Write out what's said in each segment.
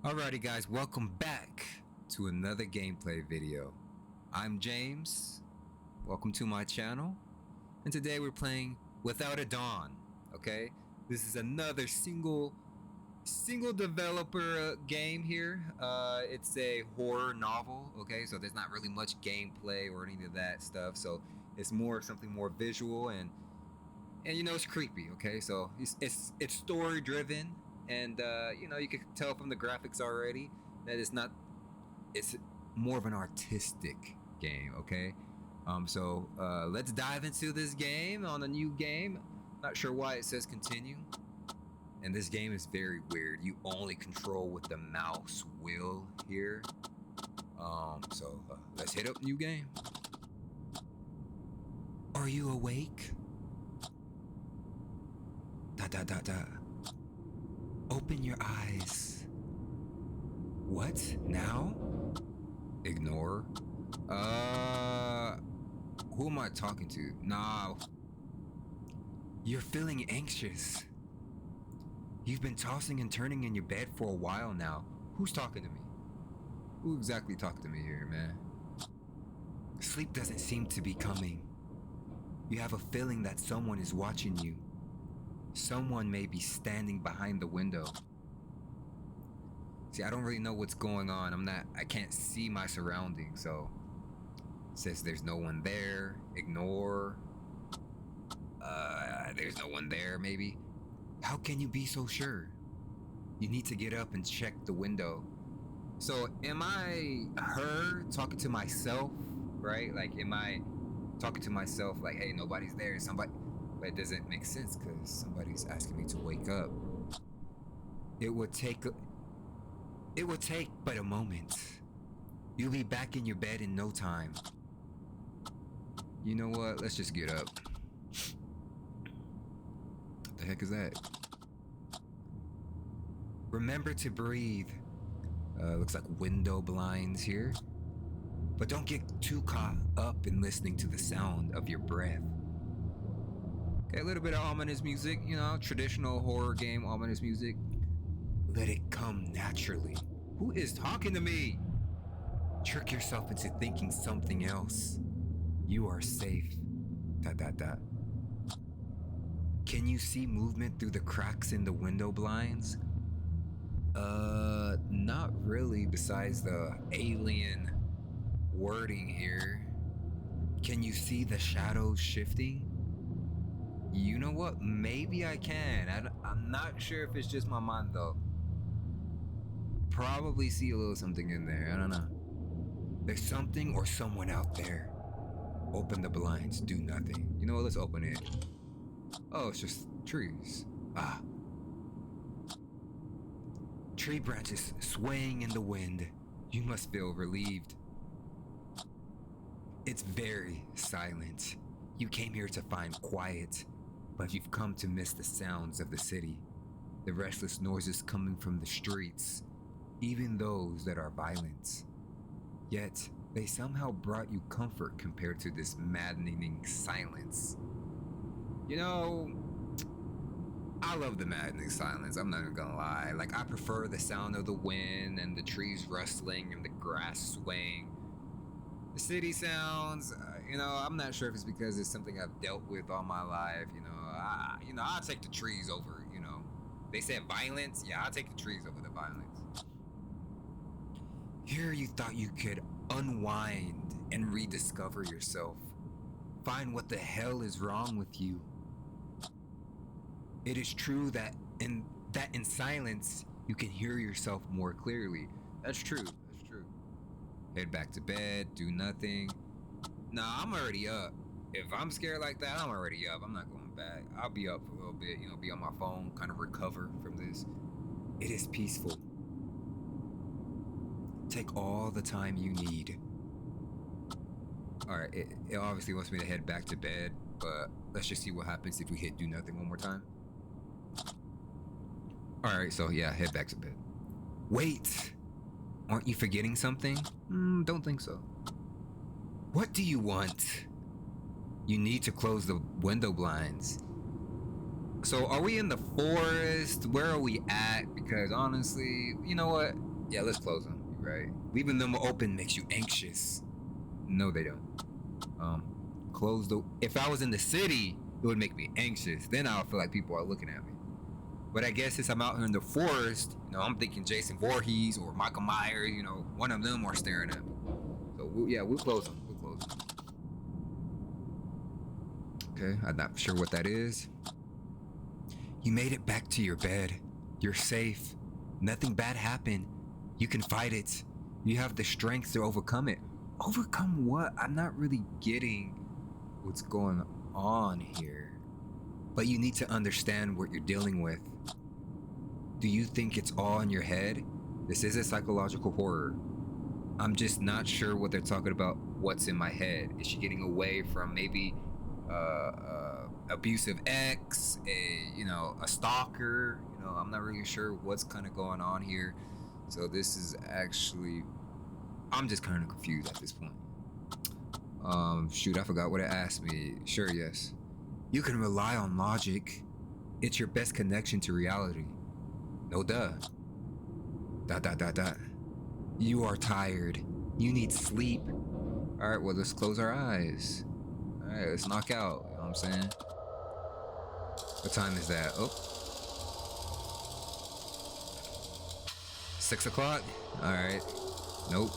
Alrighty guys, welcome back to another gameplay video. I'm James, welcome to my channel, and today we're playing Without a Dawn, okay? This is another single developer game here. It's a horror novel, okay? So there's not really much gameplay or any of that stuff, so it's more something more visual and you know it's creepy, okay? So it's story driven, and you know you can tell from the graphics already that it's more of an artistic game, okay? So let's dive into this game on a new game. Not sure why it says continue, and this game is very weird. You only control with the mouse wheel here. So let's hit up new game. Are you awake? Dot dot dot dot. Open your eyes. What? Now? Ignore. Who am I talking to? Nah. You're feeling anxious. You've been tossing and turning in your bed for a while now. Who's talking to me? Who exactly talking to me here, man? Sleep doesn't seem to be coming. You have a feeling that someone is watching you. Someone may be standing behind the window. See, I don't really know what's going on. I can't see my surroundings, so it says there's no one there. Ignore. There's no one there, maybe. How can you be so sure? You need to get up and check the window. So, am I her talking to myself, right? Like, am I talking to myself like, hey, nobody's there, somebody... But it doesn't make sense because somebody's asking me to wake up. It would take but a moment. You'll be back in your bed in no time. You know what? Let's just get up. What the heck is that? Remember to breathe. Looks like window blinds here. But don't get too caught up in listening to the sound of your breath. Okay, a little bit of ominous music, you know, traditional horror game ominous music. Let it come naturally. Who is talking to me? Trick yourself into thinking something else. You are safe. Dot dot dot. Can you see movement through the cracks in the window blinds? Not really, besides the alien wording here. Can you see the shadows shifting? You know what? Maybe I can. I'm not sure if it's just my mind though. Probably see a little something in there. I don't know. There's something or someone out there. Open the blinds. Do nothing. You know what? Let's open it. Oh, it's just trees. Ah. Tree branches swaying in the wind. You must feel relieved. It's very silent. You came here to find quiet. But you've come to miss the sounds of the city, the restless noises coming from the streets, even those that are violent. Yet, they somehow brought you comfort compared to this maddening silence. You know, I love the maddening silence, I'm not even gonna lie. Like, I prefer the sound of the wind and the trees rustling and the grass swaying. The city sounds, you know, I'm not sure if it's because it's something I've dealt with all my life. I'll take the trees over, you know. They said violence, yeah, I'll take the trees over the violence. Here you thought you could unwind and rediscover yourself. Find what the hell is wrong with you. It is true that in silence, you can hear yourself more clearly. That's true. Head back to bed, do nothing. Nah, I'm already up. If I'm scared like that, I'm already up. I'm not going back. I'll be up for a little bit, you know, be on my phone, kind of recover from this. It is peaceful. Take all the time you need. Alright, it obviously wants me to head back to bed, but let's just see what happens if we hit do nothing one more time. Alright, so yeah, head back to bed. Wait! Aren't you forgetting something? Don't think so. What do you want? You need to close the window blinds. So are we in the forest? Where are we at? Because honestly, you know what? Yeah, let's close them. You're right. Leaving them open makes you anxious. No, they don't. Close the. If I was in the city, it would make me anxious. Then I would feel like people are looking at me. But I guess since I'm out here in the forest, I'm thinking Jason Voorhees or Michael Myers. One of them are staring at me. So we'll close them. We'll close them. Okay, I'm not sure what that is. You made it back to your bed. You're safe. Nothing bad happened. You can fight it. You have the strength to overcome it. Overcome what? I'm not really getting what's going on here. But you need to understand what you're dealing with. Do you think it's all in your head? This is a psychological horror. I'm just not sure what they're talking about. What's in my head? Is she getting away from maybe abusive ex, a stalker? I'm not really sure what's kind of going on here. So this is actually, I'm just kind of confused at this point. Shoot, I forgot what it asked me. Sure, yes. You can rely on logic. It's your best connection to reality. No duh. ... You are tired. You need sleep. Alright, well, let's close our eyes. Alright, let's knock out. You know what I'm saying? What time is that? Oh. 6 o'clock? Alright. Nope.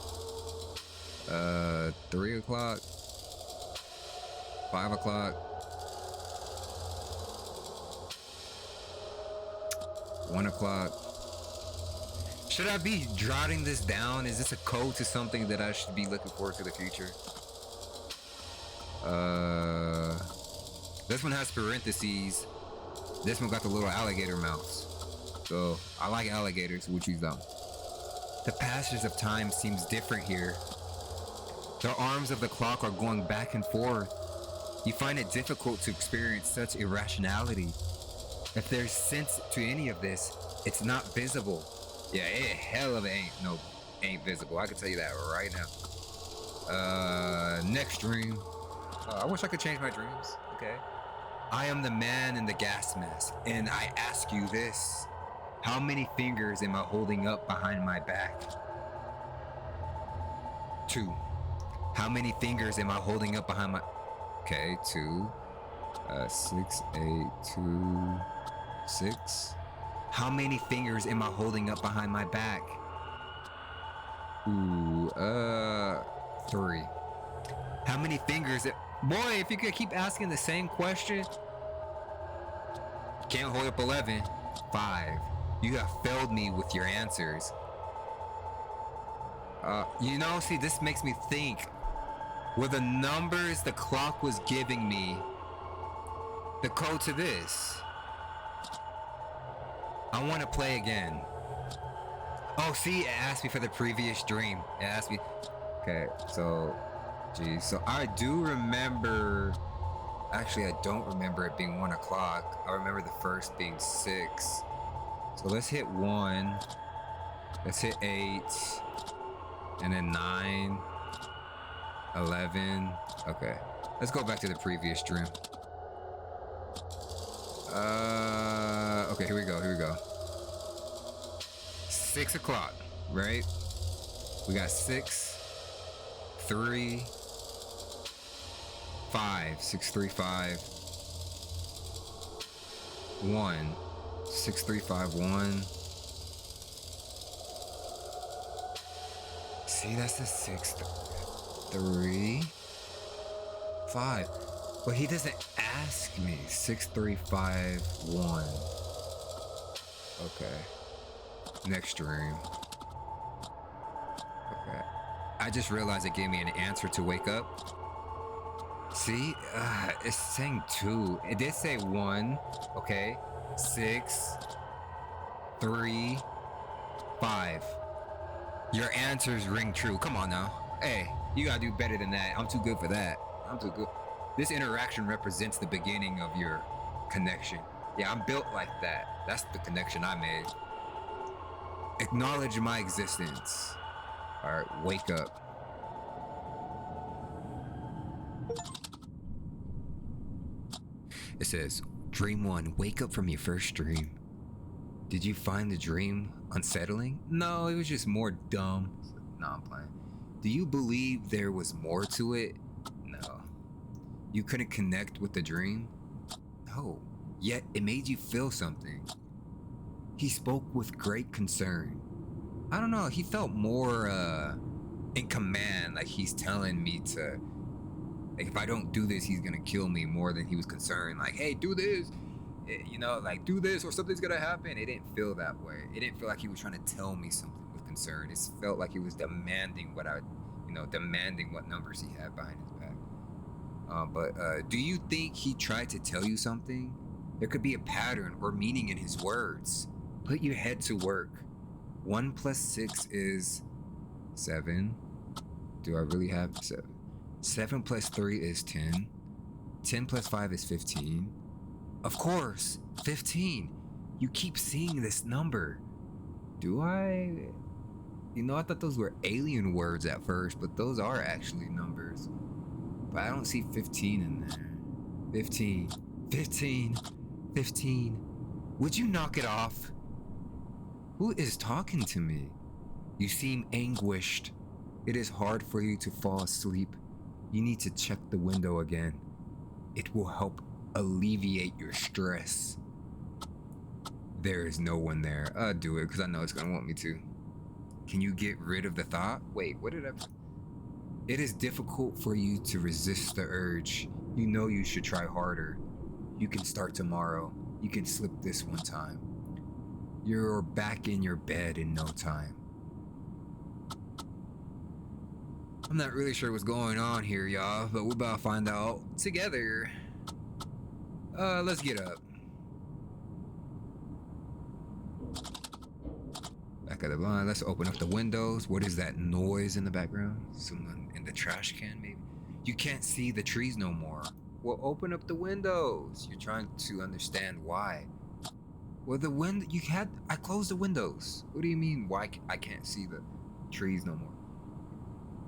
3 o'clock. 5 o'clock. 1 o'clock. Should I be jotting this down? Is this a code to something that I should be looking forward to the future? This one has parentheses. This one got the little alligator mouths. So I like alligators. We'll choose them. The passage of time seems different here. The arms of the clock are going back and forth. You find it difficult to experience such irrationality. If there's sense to any of this, it's not visible. Yeah, it hell of it ain't visible. I can tell you that right now. Next dream. I wish I could change my dreams. Okay. I am the man in the gas mask, and I ask you this. How many fingers am I holding up behind my back? 2. How many fingers am I holding up behind my... Okay, 2. 6, 8, 2, 6. How many fingers am I holding up behind my back? Ooh, 3. How many fingers... Boy, if you could keep asking the same question... You can't hold up 11. 5. You have failed me with your answers. See, this makes me think. Were the numbers the clock was giving me the code to this? I want to play again. Oh, see, it asked me for the previous dream. It asked me... Okay, so... Geez, so I do remember... Actually, I don't remember it being 1 o'clock. I remember the first being 6. So let's hit 1. Let's hit 8. And then 9. 11. Okay. Let's go back to the previous dream. Okay, here we go. 6 o'clock, right? We got 6, 3, 5. 6, 3, 5. 1. 6, 3, 5, 1. See, that's the 6, 3, 5. But he doesn't ask me. 6, 3, 5, 1. Okay. Next dream. Okay. I just realized it gave me an answer to wake up. See? It's saying 2. It did say 1. Okay. 6, 3, 5. Your answers ring true. Come on now. Hey, you gotta do better than that. I'm too good for that. I'm too good. This interaction represents the beginning of your connection. Yeah, I'm built like that. That's the connection I made. Acknowledge my existence. Alright, wake up. It says, Dream 1, wake up from your first dream. Did you find the dream unsettling? No, it was just more dumb. No, I'm playing. Do you believe there was more to it? No. You couldn't connect with the dream? No. Yet it made you feel something. He spoke with great concern. I don't know, he felt more in command, like he's telling me to, like, if I don't do this, he's gonna kill me, more than he was concerned, like, hey, do this, you know, like, do this or something's gonna happen. It didn't feel that way. It didn't feel like he was trying to tell me something with concern. It felt like he was demanding demanding what numbers he had behind his back. But do you think he tried to tell you something? There could be a pattern or meaning in his words. Put your head to work. 1 plus 6 is 7. Do I really have 7? 7 plus 3 is 10. 10 plus 5 is 15. Of course, 15. You keep seeing this number. Do I? You know, I thought those were alien words at first, but those are actually numbers. But I don't see 15 in there. 15. 15. 15. Would you knock it off? Who is talking to me? You seem anguished. It is hard for you to fall asleep. You need to check the window again. It will help alleviate your stress. There is no one there. I'll do it because I know it's gonna want me to. Can you get rid of the thought? Wait, what did I... It is difficult for you to resist the urge. You know you should try harder. You can start tomorrow. You can slip this one time. You're back in your bed in no time. I'm not really sure what's going on here, y'all, but we're about to find out together. Let's get up. Back of the blind. Let's open up the windows. What is that noise in the background? Someone in the trash can, maybe? You can't see the trees no more. Well, open up the windows. You're trying to understand why. Well, the window you had. I closed the windows. What do you mean? Why I can't see the trees no more?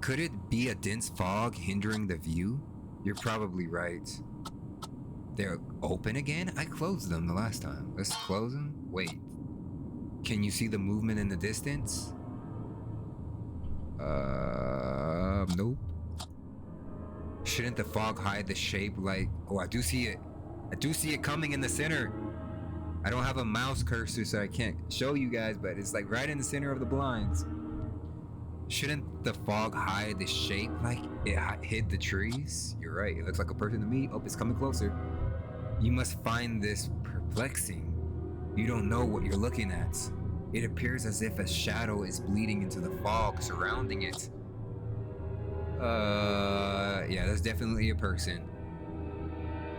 Could it be a dense fog hindering the view? You're probably right. They're open again? I closed them the last time. Let's close them. Wait. Can you see the movement in the distance? Nope. Shouldn't the fog hide the shape like... Oh, I do see it. I do see it coming in the center. I don't have a mouse cursor, so I can't show you guys, but it's like right in the center of the blinds. Shouldn't the fog hide the shape like it hid the trees? You're right. It looks like a person to me. Oh, it's coming closer. You must find this perplexing. You don't know what you're looking at. It appears as if a shadow is bleeding into the fog surrounding it. Yeah, that's definitely a person.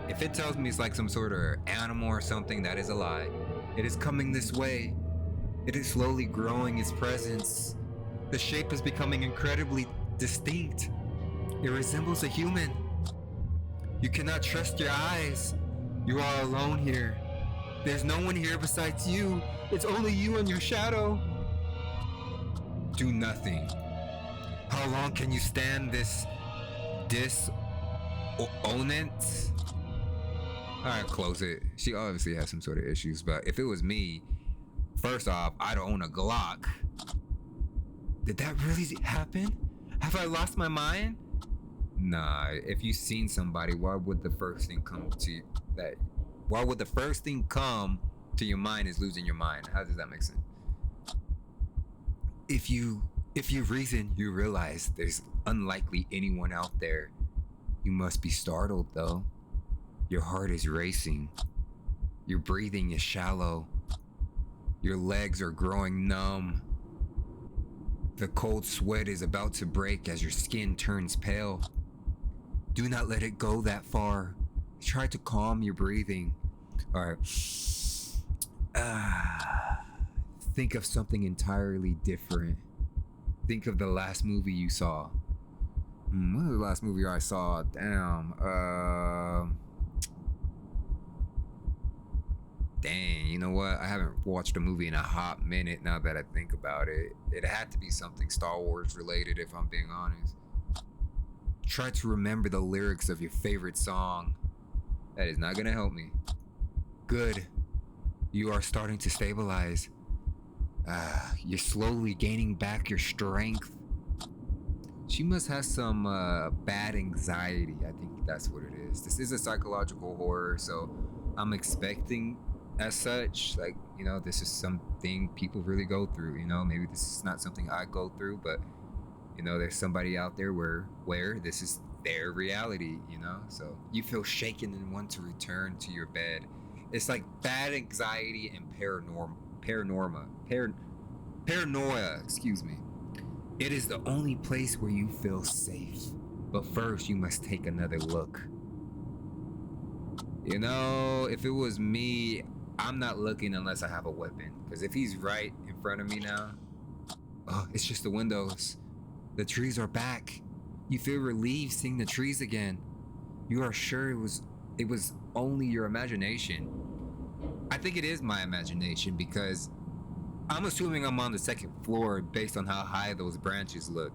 If it tells me it's like some sort of animal or something, that is a lie. It is coming this way. It is slowly growing its presence. The shape is becoming incredibly distinct. It resembles a human. You cannot trust your eyes. You are alone here. There's no one here besides you. It's only you and your shadow. Do nothing. How long can you stand this dissonance? Alright, close it. She obviously has some sort of issues, but if it was me, first off, I'd own a Glock. Did that really happen? Have I lost my mind? Nah, if you've seen somebody, why would the first thing come to that? Why would the first thing come to your mind is losing your mind? How does that make sense? If you reason, you realize there's unlikely anyone out there. You must be startled though. Your heart is racing. Your breathing is shallow. Your legs are growing numb. The cold sweat is about to break as your skin turns pale. Do not let it go that far. Try to calm your breathing. Alright. Think of something entirely different. Think of the last movie you saw. What was the last movie I saw? Damn. Dang, you know what? I haven't watched a movie in a hot minute now that I think about it. It had to be something Star Wars related if I'm being honest. Try to remember the lyrics of your favorite song. That is not gonna help me. Good. You are starting to stabilize. You're slowly gaining back your strength. She must have some bad anxiety. I think that's what it is. This is a psychological horror, so I'm expecting as such. Like, this is something people really go through. Maybe this is not something I go through, but there's somebody out there where this is their reality. So you feel shaken and want to return to your bed. It's like bad anxiety and paranoia, excuse me. It is the only place where you feel safe. But first, you must take another look. If it was me, I'm not looking unless I have a weapon. Because if he's right in front of me now, it's just the windows. The trees are back. You feel relieved seeing the trees again. You are sure it was only your imagination. I think it is my imagination because I'm assuming I'm on the second floor based on how high those branches look.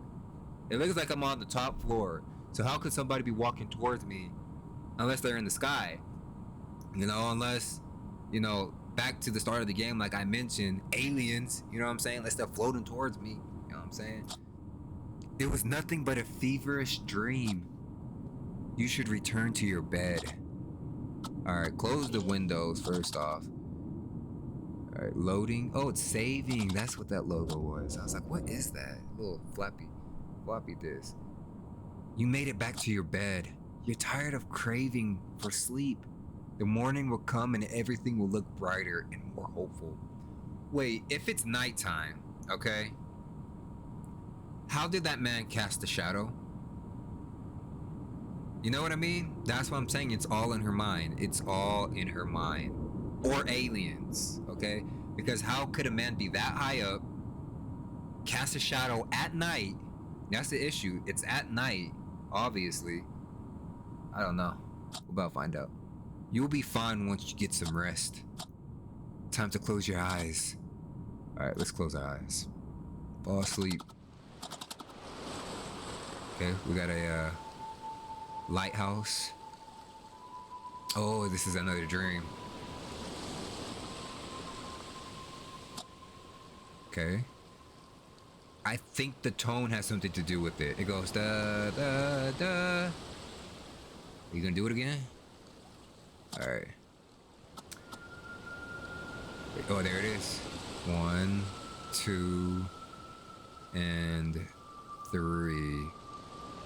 It looks like I'm on the top floor. So how could somebody be walking towards me unless they're in the sky? Unless, back to the start of the game, like I mentioned, aliens, you know what I'm saying? Unless they're floating towards me, you know what I'm saying? It was nothing but a feverish dream. You should return to your bed. Alright, close the windows first off. Alright, loading. Oh, it's saving. That's what that logo was. I was like, what is that? Little floppy disk. You made it back to your bed. You're tired of craving for sleep. The morning will come and everything will look brighter and more hopeful. Wait, if it's nighttime, okay? How did that man cast a shadow? You know what I mean? That's what I'm saying. It's all in her mind. It's all in her mind. Or aliens, okay? Because how could a man be that high up, cast a shadow at night? That's the issue. It's at night, obviously. I don't know. We're about to find out. You'll be fine once you get some rest. Time to close your eyes. Alright, let's close our eyes. Fall asleep. Okay, we got a lighthouse. Oh, this is another dream. Okay. I think the tone has something to do with it. It goes da da da. Are you gonna do it again? Alright. Oh, there it is. 1, 2, and 3.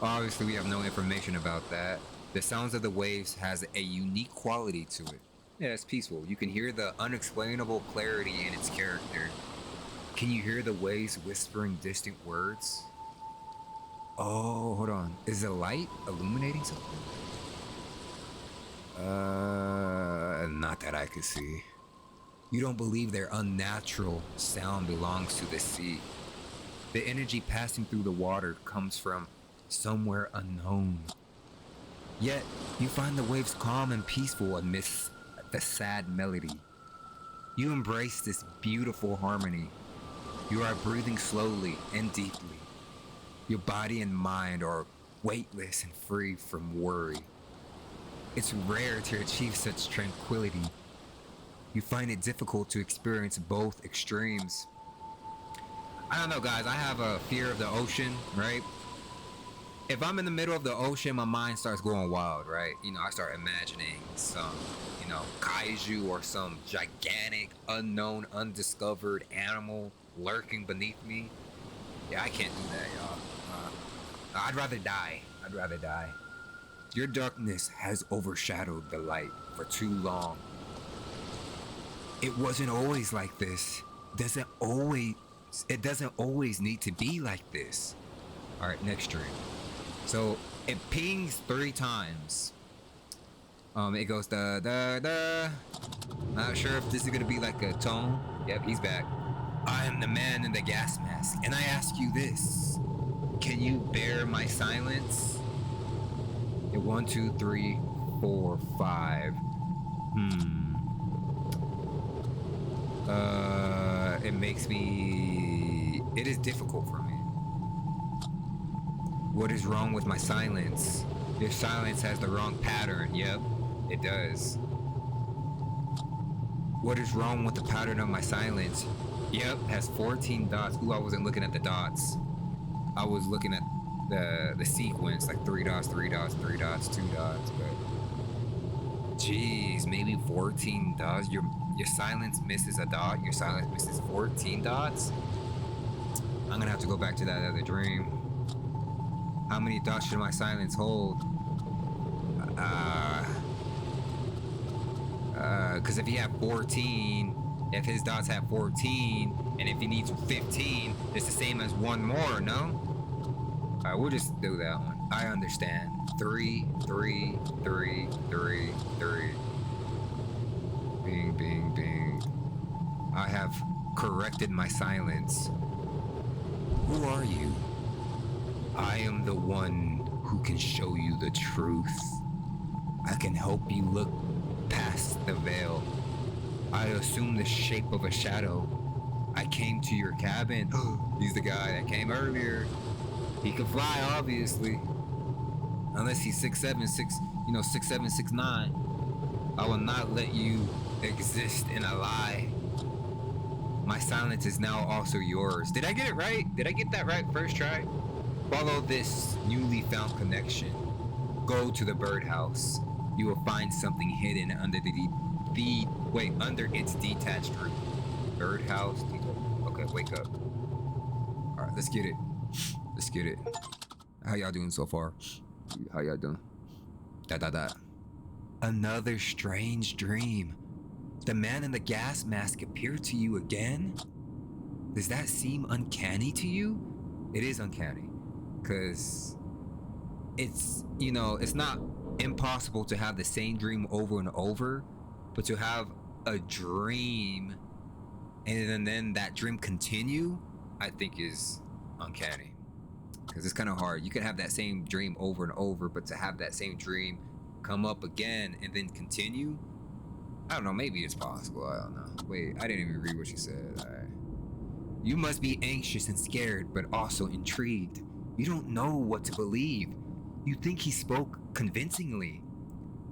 Obviously, we have no information about that. The sounds of the waves has a unique quality to it. Yeah, it's peaceful. You can hear the unexplainable clarity in its character. Can you hear the waves whispering distant words? Oh, hold on. Is the light illuminating something? Not that I could see. You don't believe their unnatural sound belongs to the sea. The energy passing through the water comes from somewhere unknown. Yet, you find the waves calm and peaceful amidst the sad melody. You embrace this beautiful harmony. You are breathing slowly and deeply. Your body and mind are weightless and free from worry. It's rare to achieve such tranquility. You find it difficult to experience both extremes. I don't know, guys. I have a fear of the ocean, right? If I'm in the middle of the ocean, my mind starts going wild, right? I start imagining some, kaiju or some gigantic, unknown, undiscovered animal lurking beneath me. Yeah, I can't do that, y'all. I'd rather die. Your darkness has overshadowed the light for too long. It wasn't always like this. It doesn't always need to be like this. All right, next dream. So it pings 3 times. It goes da da da. Not sure if this is gonna be like a tone. Yep, he's back. I am the man in the gas mask, and I ask you this: can you bear my silence? 1, 2, 3, 4, 5. It is difficult for me. What is wrong with my silence? Your silence has the wrong pattern. Yep, it does. What is wrong with the pattern of my silence? Yep, has 14 dots. Ooh, I wasn't looking at the dots. I was looking at the sequence, like 3 dots, 3 dots, 3 dots, 2 dots, but geez, maybe 14 dots. Your silence misses a dot. Your silence misses 14 dots. I'm gonna have to go back to that other dream. How many dots should my silence hold? Because if he had 14, if his dots have 14, and if he needs 15, it's the same as one more, no? All right, we'll just do that one. I understand. 3, 3, 3, 3, 3. Bing, bing, bing. I have corrected my silence. Who are you? I am the one who can show you the truth. I can help you look past the veil. I assume the shape of a shadow. I came to your cabin. He's the guy that came earlier. He can fly, obviously. Unless he's 6'7", 6'7", 6'9". I will not let you exist in a lie. My silence is now also yours. Did I get it right? Did I get that right first try? Follow this newly found connection. Go to the birdhouse. You will find something hidden under under its detached roof. Birdhouse. Okay, wake up. All right, let's get it. Let's get it. How y'all doing so far? How y'all doing? Another strange dream. The man in the gas mask appeared to you again? Does that seem uncanny to you? It is uncanny. Because it's not impossible to have the same dream over and over, but to have a dream and then that dream continue, I think is uncanny. Because it's kind of hard. You can have that same dream over and over, but to have that same dream come up again and then continue, I don't know, maybe it's possible. I don't know. Wait, I didn't even read what she said. All right. You must be anxious and scared, but also intrigued. You don't know what to believe. You think he spoke convincingly,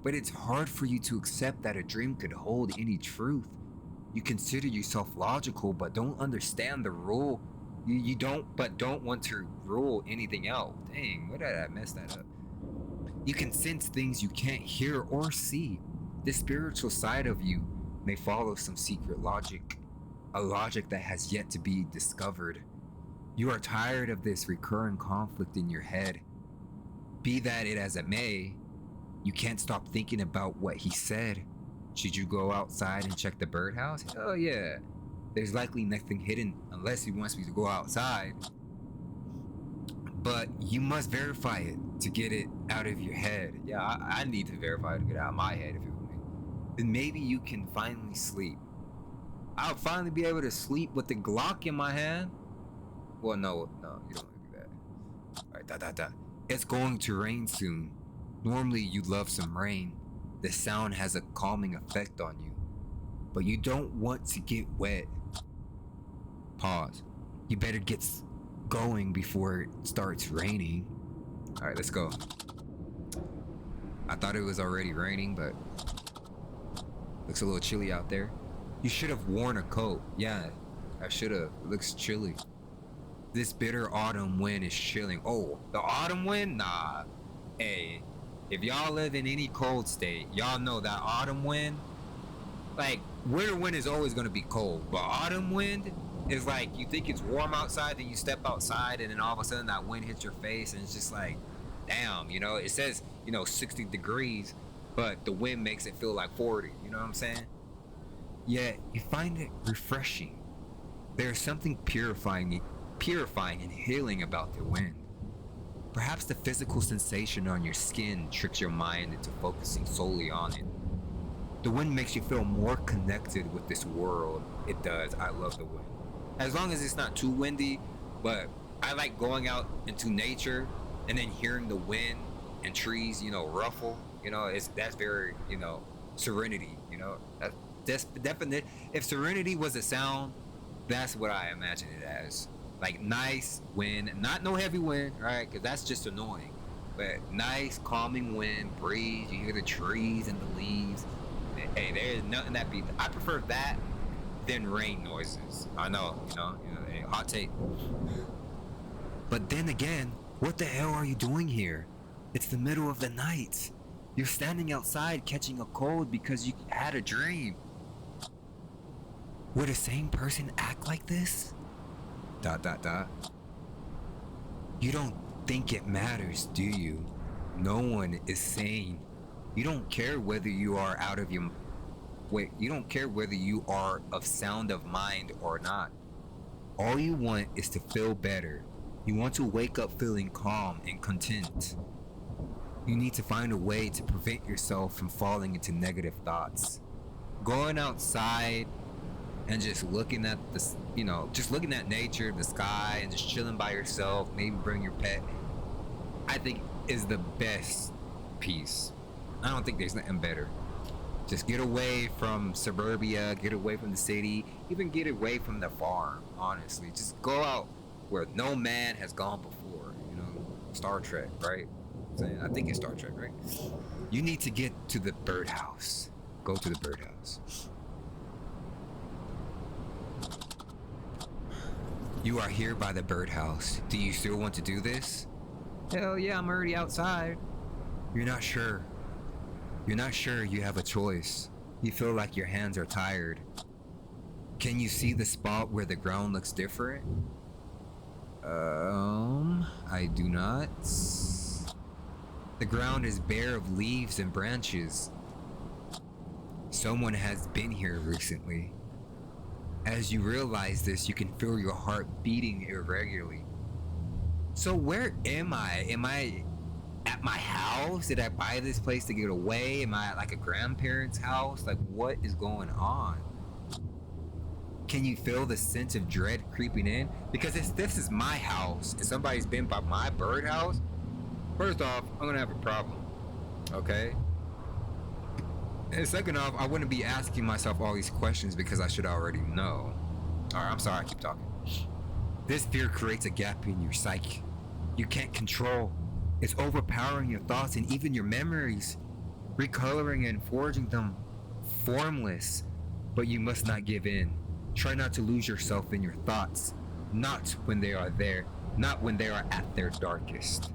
but it's hard for you to accept that a dream could hold any truth. You consider yourself logical, but don't understand the rule. You don't want to rule anything out. Dang, what did I mess that up? You can sense things you can't hear or see. The spiritual side of you may follow some secret logic, a logic that has yet to be discovered. You are tired of this recurring conflict in your head. Be that it as it may, you can't stop thinking about what he said. Should you go outside and check the birdhouse? Oh yeah. There's likely nothing hidden unless he wants me to go outside. But you must verify it to get it out of your head. Yeah, I need to verify it to get it out of my head if it were me. Then maybe you can finally sleep. I'll finally be able to sleep with the Glock in my hand. Well, no, you don't want to do that. Alright, It's going to rain soon. Normally you'd love some rain. The sound has a calming effect on you. But you don't want to get wet. Pause. You better get going before it starts raining. Alright, let's go. I thought it was already raining, but looks a little chilly out there. You should have worn a coat. Yeah, I should have. It looks chilly. This bitter autumn wind is chilling. Oh, the autumn wind? Nah. Hey, if y'all live in any cold state, y'all know that autumn wind, like, winter wind is always going to be cold, but autumn wind is like, you think it's warm outside, then you step outside, and then all of a sudden that wind hits your face, and it's just like, damn, it says, 60 degrees, but the wind makes it feel like 40, you know what I'm saying? Yet, you find it refreshing. There's something purifying and healing about the wind. Perhaps the physical sensation on your skin tricks your mind into focusing solely on it. The wind makes you feel more connected with this world. It does. I love the wind. As long as it's not too windy, but I like going out into nature and then hearing the wind and trees, ruffle. That's very, serenity, That's definite. If serenity was a sound, that's what I imagine it as. Like nice wind, not no heavy wind, right? Because that's just annoying. But nice, calming wind, breeze. You hear the trees and the leaves. Hey, there's nothing that beats. I prefer that than rain noises. I know, hot take. But then again, what the hell are you doing here? It's the middle of the night. You're standing outside catching a cold because you had a dream. Would a sane person act like this? ... You don't think it matters, do you? No one is sane. You don't care whether you are out of your... Wait, you don't care whether you are of sound of mind or not. All you want is to feel better. You want to wake up feeling calm and content. You need to find a way to prevent yourself from falling into negative thoughts. Going outside and just looking at just looking at nature, the sky, and just chilling by yourself, maybe bring your pet, I think is the best piece. I don't think there's nothing better. Just get away from suburbia, get away from the city, even get away from the farm, honestly. Just go out where no man has gone before, Star Trek, right? I think it's Star Trek, right? You need to get to the birdhouse. Go to the birdhouse. You are here by the birdhouse. Do you still want to do this? Hell yeah, I'm already outside. You're not sure. You're not sure you have a choice. You feel like your hands are tired. Can you see the spot where the ground looks different? I do not. The ground is bare of leaves and branches. Someone has been here recently. As you realize this, you can feel your heart beating irregularly. So where am I? Am I at my house? Did I buy this place to get away? Am I at like a grandparent's house? Like, what is going on? Can you feel the sense of dread creeping in? Because if this is my house and somebody's been by my birdhouse, first off, I'm gonna have a problem. Okay? And second off, I wouldn't be asking myself all these questions because I should already know. Alright, I'm sorry, I keep talking. This fear creates a gap in your psyche. You can't control. It's overpowering your thoughts and even your memories, recoloring and forging them formless. But you must not give in. Try not to lose yourself in your thoughts. Not when they are there. Not when they are at their darkest.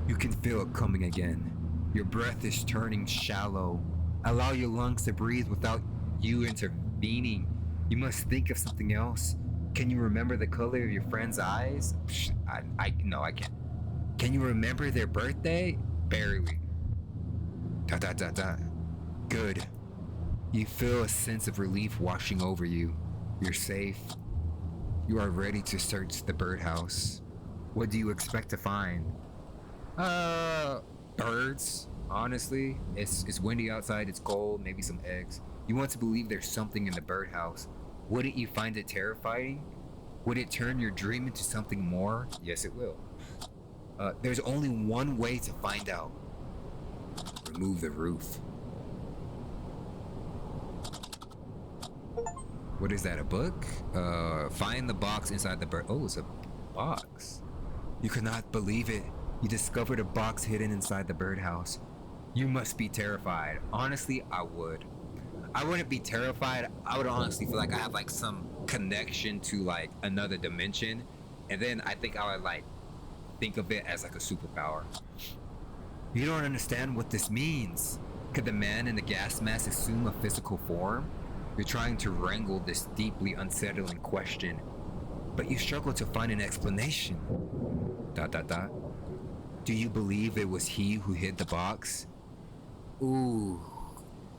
You can feel it coming again. Your breath is turning shallow. Allow your lungs to breathe without you intervening. You must think of something else. Can you remember the color of your friend's eyes? No, I can't. Can you remember their birthday? Barely. ... Good. You feel a sense of relief washing over you. You're safe. You are ready to search the birdhouse. What do you expect to find? Birds. Honestly, it's windy outside, it's cold, maybe some eggs. You want to believe there's something in the birdhouse. Wouldn't you find it terrifying? Would it turn your dream into something more? Yes, it will. There's only one way to find out. Remove the roof. What is that, a book? Find the box inside the bird. Oh, it's a box. You cannot believe it. You discovered a box hidden inside the birdhouse. You must be terrified. Honestly, I would. I wouldn't be terrified. I would honestly feel like I have like some connection to like another dimension. And then I think I would like think of it as like a superpower. You don't understand what this means. Could the man in the gas mask assume a physical form? You're trying to wrangle this deeply unsettling question, but you struggle to find an explanation. ... Do you believe it was he who hid the box? Ooh,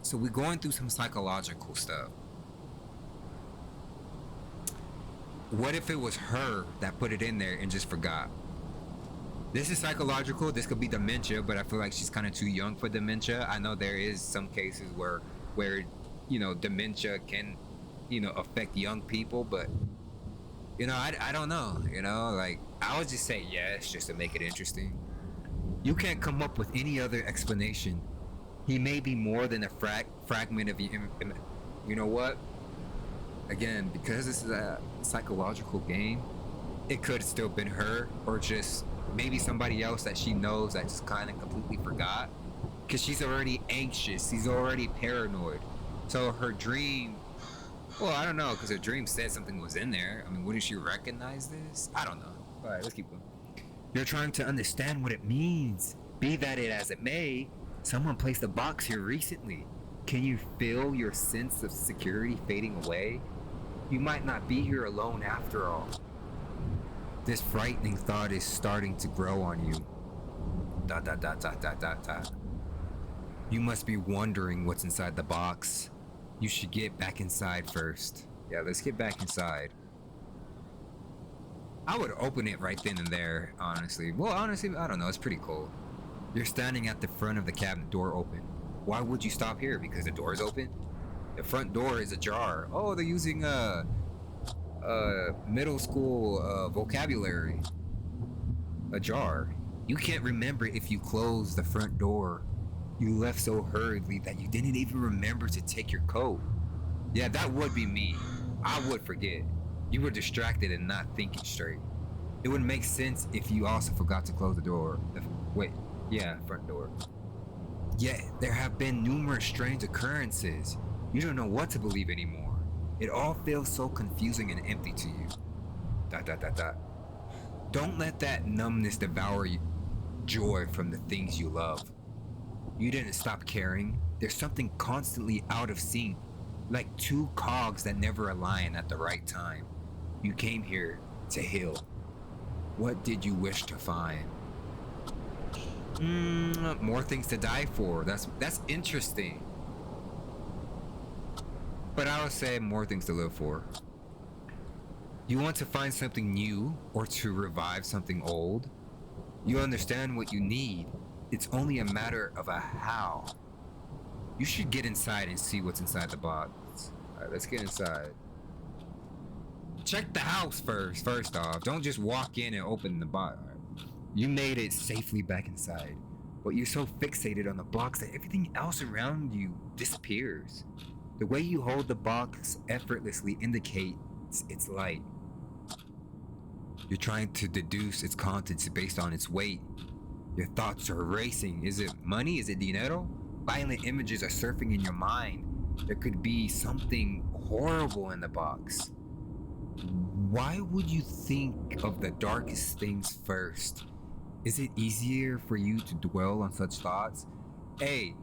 so we're going through some psychological stuff. What if it was her that put it in there and just forgot? This is psychological, this could be dementia, but I feel like she's kind of too young for dementia. I know there is some cases where dementia can, affect young people, but, I don't know, like, I would just say yes, just to make it interesting. You can't come up with any other explanation. He may be more than a fragment of you. You know what? Again, because this is a psychological game, it could have still been her, or just maybe somebody else that she knows that just kind of completely forgot. Because she's already anxious, she's already paranoid. So her dream Well, I don't know, because her dream said something was in there. I mean, wouldn't she recognize this? I don't know. All right, let's keep going. You're trying to understand what it means. Be that it as it may, someone placed a box here recently. Can you feel your sense of security fading away? You might not be here alone after all. This frightening thought is starting to grow on you. Dot dot dot dot dot dot dot. You must be wondering what's inside the box. You should get back inside first. Yeah, let's get back inside. I would open it right then and there, honestly. Well, honestly, I don't know. It's pretty cool. You're standing at the front of the cabinet, door open. Why would you stop here? Because the door is open? The front door is ajar. Oh, they're using middle school vocabulary. Ajar. You can't remember if you closed the front door. You left so hurriedly that you didn't even remember to take your coat. Yeah, that would be me. I would forget. You were distracted and not thinking straight. It would make sense if you also forgot to close the door. Front door. Yet, there have been numerous strange occurrences. You don't know what to believe anymore. It all feels so confusing and empty to you. Dot dot dot dot. Don't let that numbness devour you. Joy from the things you love. You didn't stop caring. There's something constantly out of sync, like two cogs that never align at the right time. You came here to heal. What did you wish to find? More things to die for. That's interesting. But I would say more things to live for. You want to find something new or to revive something old? You understand what you need. It's only a matter of a how. You should get inside and see what's inside the box. Alright, let's get inside. Check the house first off. Don't just walk in and open the box. You made it safely back inside, but you're so fixated on the box that everything else around you disappears. The way you hold the box effortlessly indicates its light. You're trying to deduce its contents based on its weight. Your thoughts are racing. Is it money? Is it dinero? Violent images are surfing in your mind. There could be something horrible in the box. Why would you think of the darkest things first? Is it easier for you to dwell on such thoughts? Hey,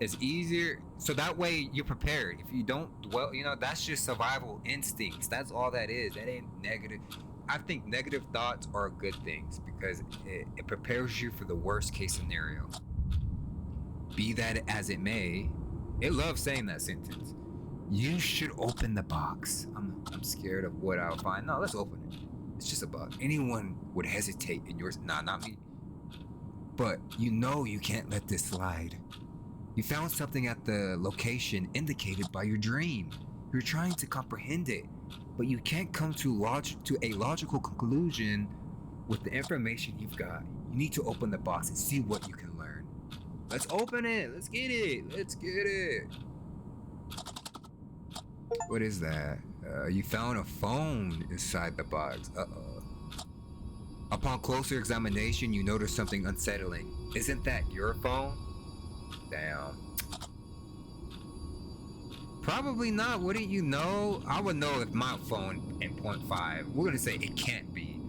it's easier so that way you're prepared. If you don't dwell, that's just survival instincts. That's all that is. That ain't negative. I think negative thoughts are good things because it prepares you for the worst case scenario. Be that as it may, it loves saying that sentence. You should open the box. I'm scared of what I'll find. No, let's open it. It's just a box. Anyone would hesitate in yours. Nah, not me. But you can't let this slide. You found something at the location indicated by your dream. You're trying to comprehend it, but you can't come to a logical conclusion with the information you've got. You need to open the box and see what you can learn. Let's open it. Let's get it. Let's get it. What is that? You found a phone inside the box. Uh-oh. Upon closer examination, you notice something unsettling. Isn't that your phone? Damn. Probably not. Wouldn't you know? I would know if my phone in 0.5. We're gonna say it can't be.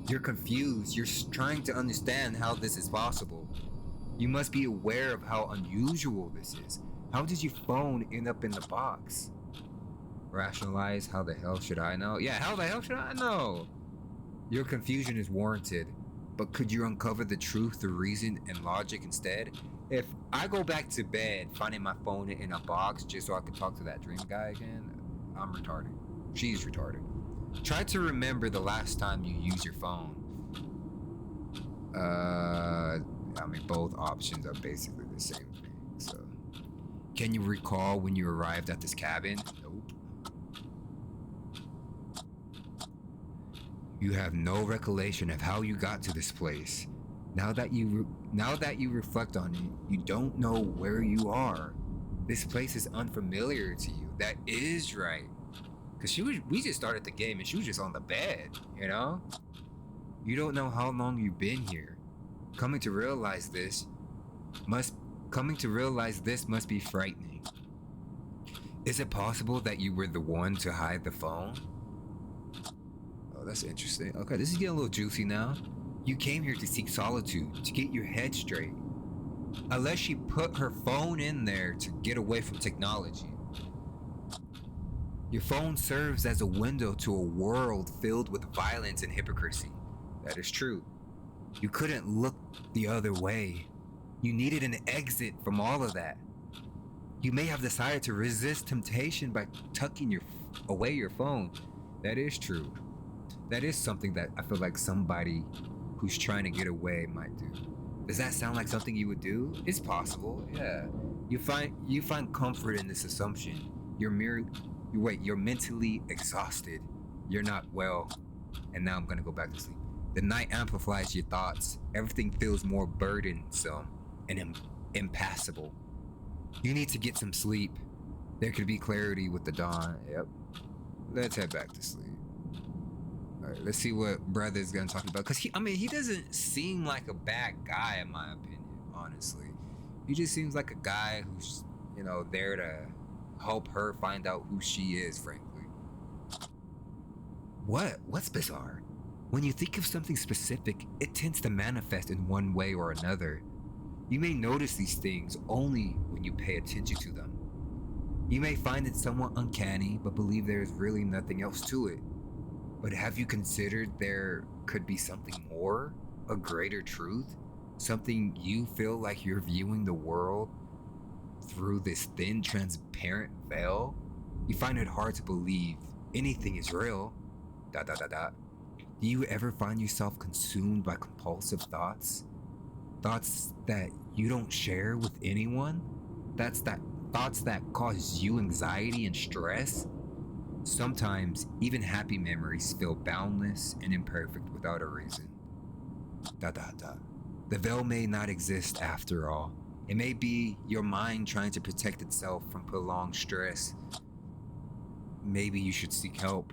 You're confused. You're trying to understand how this is possible. You must be aware of how unusual this is. How did your phone end up in the box? Rationalize. How the hell should I know? Yeah, how the hell should I know? Your confusion is warranted, but could you uncover the truth through reason and logic instead? If I go back to bed finding my phone in a box just so I can talk to that dream guy again, I'm retarded. She's retarded. Try to remember the last time you used your phone. Both options are basically the same thing, so. Can you recall when you arrived at this cabin? Nope. You have no recollection of how you got to this place. Now that you reflect on it, you don't know where you are. This place is unfamiliar to you. That is right. Cause we just started the game and she was just on the bed, You don't know how long you've been here. Coming to realize this must be frightening. Is it possible that you were the one to hide the phone? Oh, that's interesting. Okay, this is getting a little juicy now. You came here to seek solitude, to get your head straight. Unless she put her phone in there to get away from technology. Your phone serves as a window to a world filled with violence and hypocrisy. That is true. You couldn't look the other way. You needed an exit from all of that. You may have decided to resist temptation by tucking away your phone. That is true. That is something that I feel like somebody who's trying to get away might do. Does that sound like something you would do? It's possible, yeah. You find comfort in this assumption. You're mentally exhausted. You're not well. And now I'm gonna go back to sleep. The night amplifies your thoughts. Everything feels more burdensome and impassable. You need to get some sleep. There could be clarity with the dawn. Yep. Let's head back to sleep. Alright, let's see what brother's gonna talk about. Cause he doesn't seem like a bad guy in my opinion, honestly. He just seems like a guy who's, there to help her find out who she is, frankly. What's bizarre? When you think of something specific, it tends to manifest in one way or another. You may notice these things only when you pay attention to them. You may find it somewhat uncanny, but believe there is really nothing else to it. But have you considered there could be something more? A greater truth? Something you feel like you're viewing the world through this thin, transparent veil? You find it hard to believe anything is real. ... Do you ever find yourself consumed by compulsive thoughts? Thoughts that you don't share with anyone? Thoughts that cause you anxiety and stress? Sometimes even happy memories feel boundless and imperfect without a reason. ... The veil may not exist after all. It may be your mind trying to protect itself from prolonged stress. Maybe you should seek help.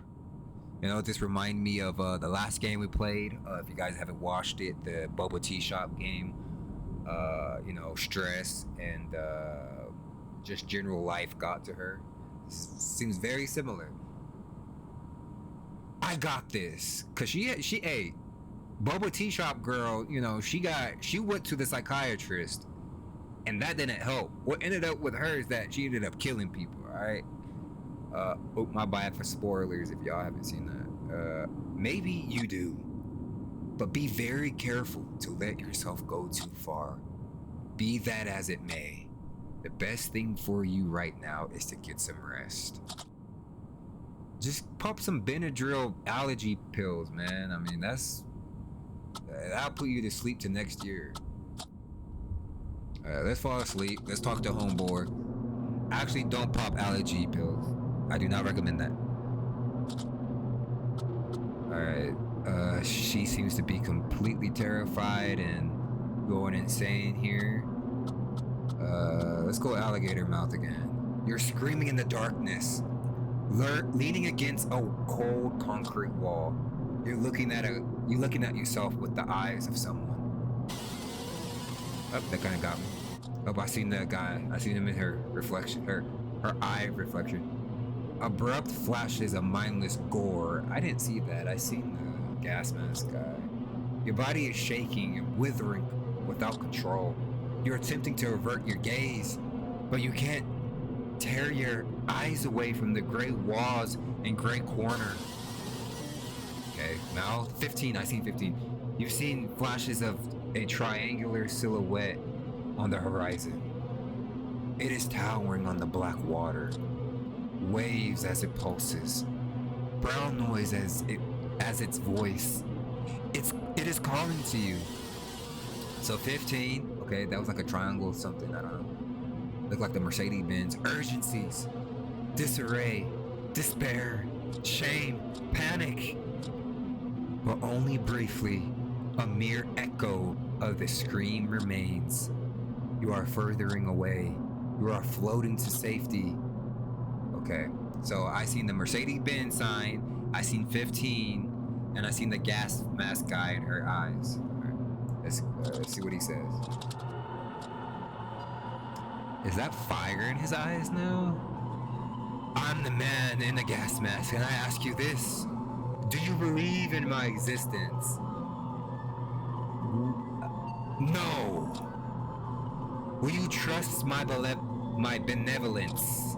This remind me of the last game we played. If you guys haven't watched it, the bubble tea shop game. Stress and just general life got to her. Seems very similar. I got this, cause she bubble tea shop girl. She went to the psychiatrist, and that didn't help. What ended up with her is that she ended up killing people. All right. My bad for spoilers if y'all haven't seen that. Maybe you do, but be very careful to let yourself go too far. Be that as it may, the best thing for you right now is to get some rest. Just pop some Benadryl allergy pills, man. That'll put you to sleep to next year. Let's fall asleep. Let's talk to homeboy. Actually, don't pop allergy pills. I do not recommend that. Alright, she seems to be completely terrified and going insane here. Let's go alligator mouth again. You're screaming in the darkness, leaning against a cold concrete wall. You're looking at yourself with the eyes of someone. Oh, that kind of got me. Oh, I seen that guy. I seen him in her reflection, her eye reflection. Abrupt flashes of mindless gore. I didn't see that. I seen the gas mask guy. Your body is shaking and withering without control. You're attempting to avert your gaze, but you can't tear your eyes away from the gray walls and gray corner. Okay, now 15. I seen 15. You've seen flashes of a triangular silhouette on the horizon. It is towering on the black water. Waves as it pulses. Brown noise as its voice. It is calling to you. So 15. Okay, that was like a triangle or something. I don't know. Looked like the Mercedes-Benz. Urgencies, disarray, despair, shame, panic. But only briefly, a mere echo of the scream remains. You are furthering away. You are floating to safety. Okay, so I seen the Mercedes-Benz sign, I seen 15, and I seen the gas mask guy in her eyes. All right, let's see what he says. Is that fire in his eyes now? I'm the man in the gas mask, and I ask you this. Do you believe in my existence? No. Will you trust my benevolence?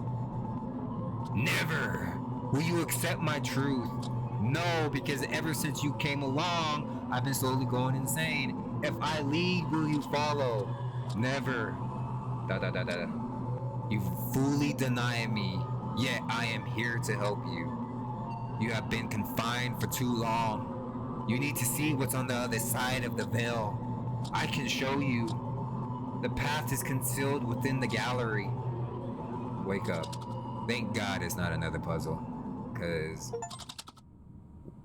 Never. Will you accept my truth? No, because ever since you came along, I've been slowly going insane. If I lead, will you follow? Never. Da da da da. You fully deny me, yet I am here to help you. You have been confined for too long. You need to see what's on the other side of the veil. I can show you. The path is concealed within the gallery. Wake up. Thank God it's not another puzzle. Because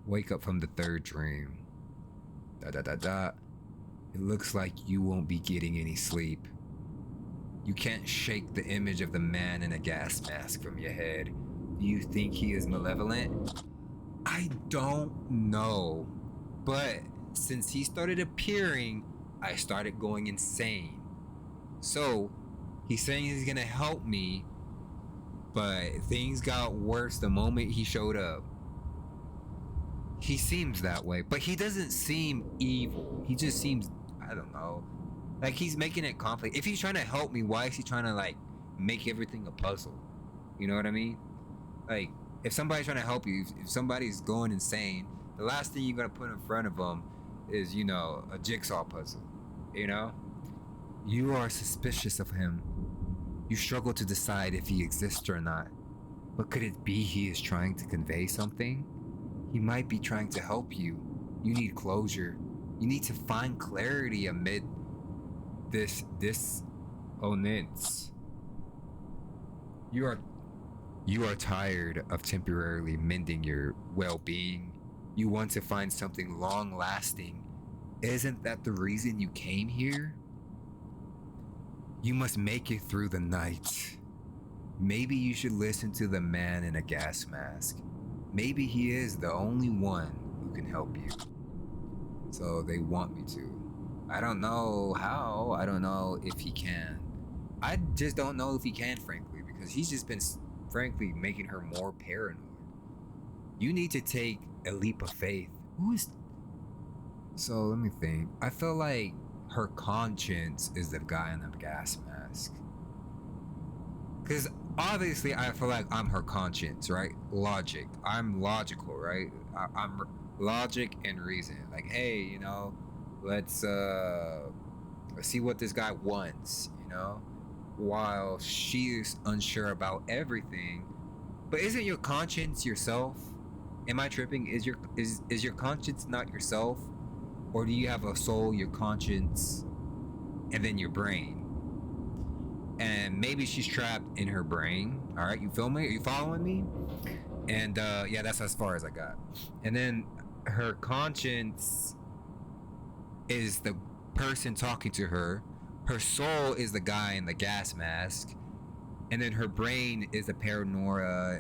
wake up from the third dream. Da da da da. It looks like you won't be getting any sleep. You can't shake the image of the man in a gas mask from your head. Do you think he is malevolent? I don't know. But since he started appearing, I started going insane. So, he's saying he's gonna help me, but things got worse the moment he showed up. He seems that way, but he doesn't seem evil. He just seems, I don't know, like he's making it complex. If he's trying to help me, why is he trying to like make everything a puzzle? You know what I mean? Like, if somebody's trying to help you, if somebody's going insane, the last thing you're gonna put in front of them is, you know, a jigsaw puzzle. You know? You are suspicious of him. You struggle to decide if he exists or not. But could it be he is trying to convey something? He might be trying to help you. You need closure. You need to find clarity amid this dissonance. You are tired of temporarily mending your well-being. You want to find something long-lasting. Isn't that the reason you came here? You must make it through the night. Maybe you should listen to the man in a gas mask. Maybe he is the only one who can help you. So they want me to. I don't know how. I don't know if he can. I just don't know if he can, frankly, because he's just been, frankly, making her more paranoid. You need to take a leap of faith. Who is... So let me think. I feel like her conscience is the guy in the gas mask. Because obviously I feel like I'm her conscience, right? Logic. I'm logical, right? I'm logic and reason. Like, hey, you know, let's see what this guy wants, you know? While she's unsure about everything. But isn't your conscience yourself? Am I tripping? Is your conscience not yourself? Or do you have a soul, your conscience, and then your brain? And maybe she's trapped in her brain. All right, you feel me? Are you following me? And yeah, that's as far as I got. And then her conscience is the person talking to her. Her soul is the guy in the gas mask. And then her brain is the paranoia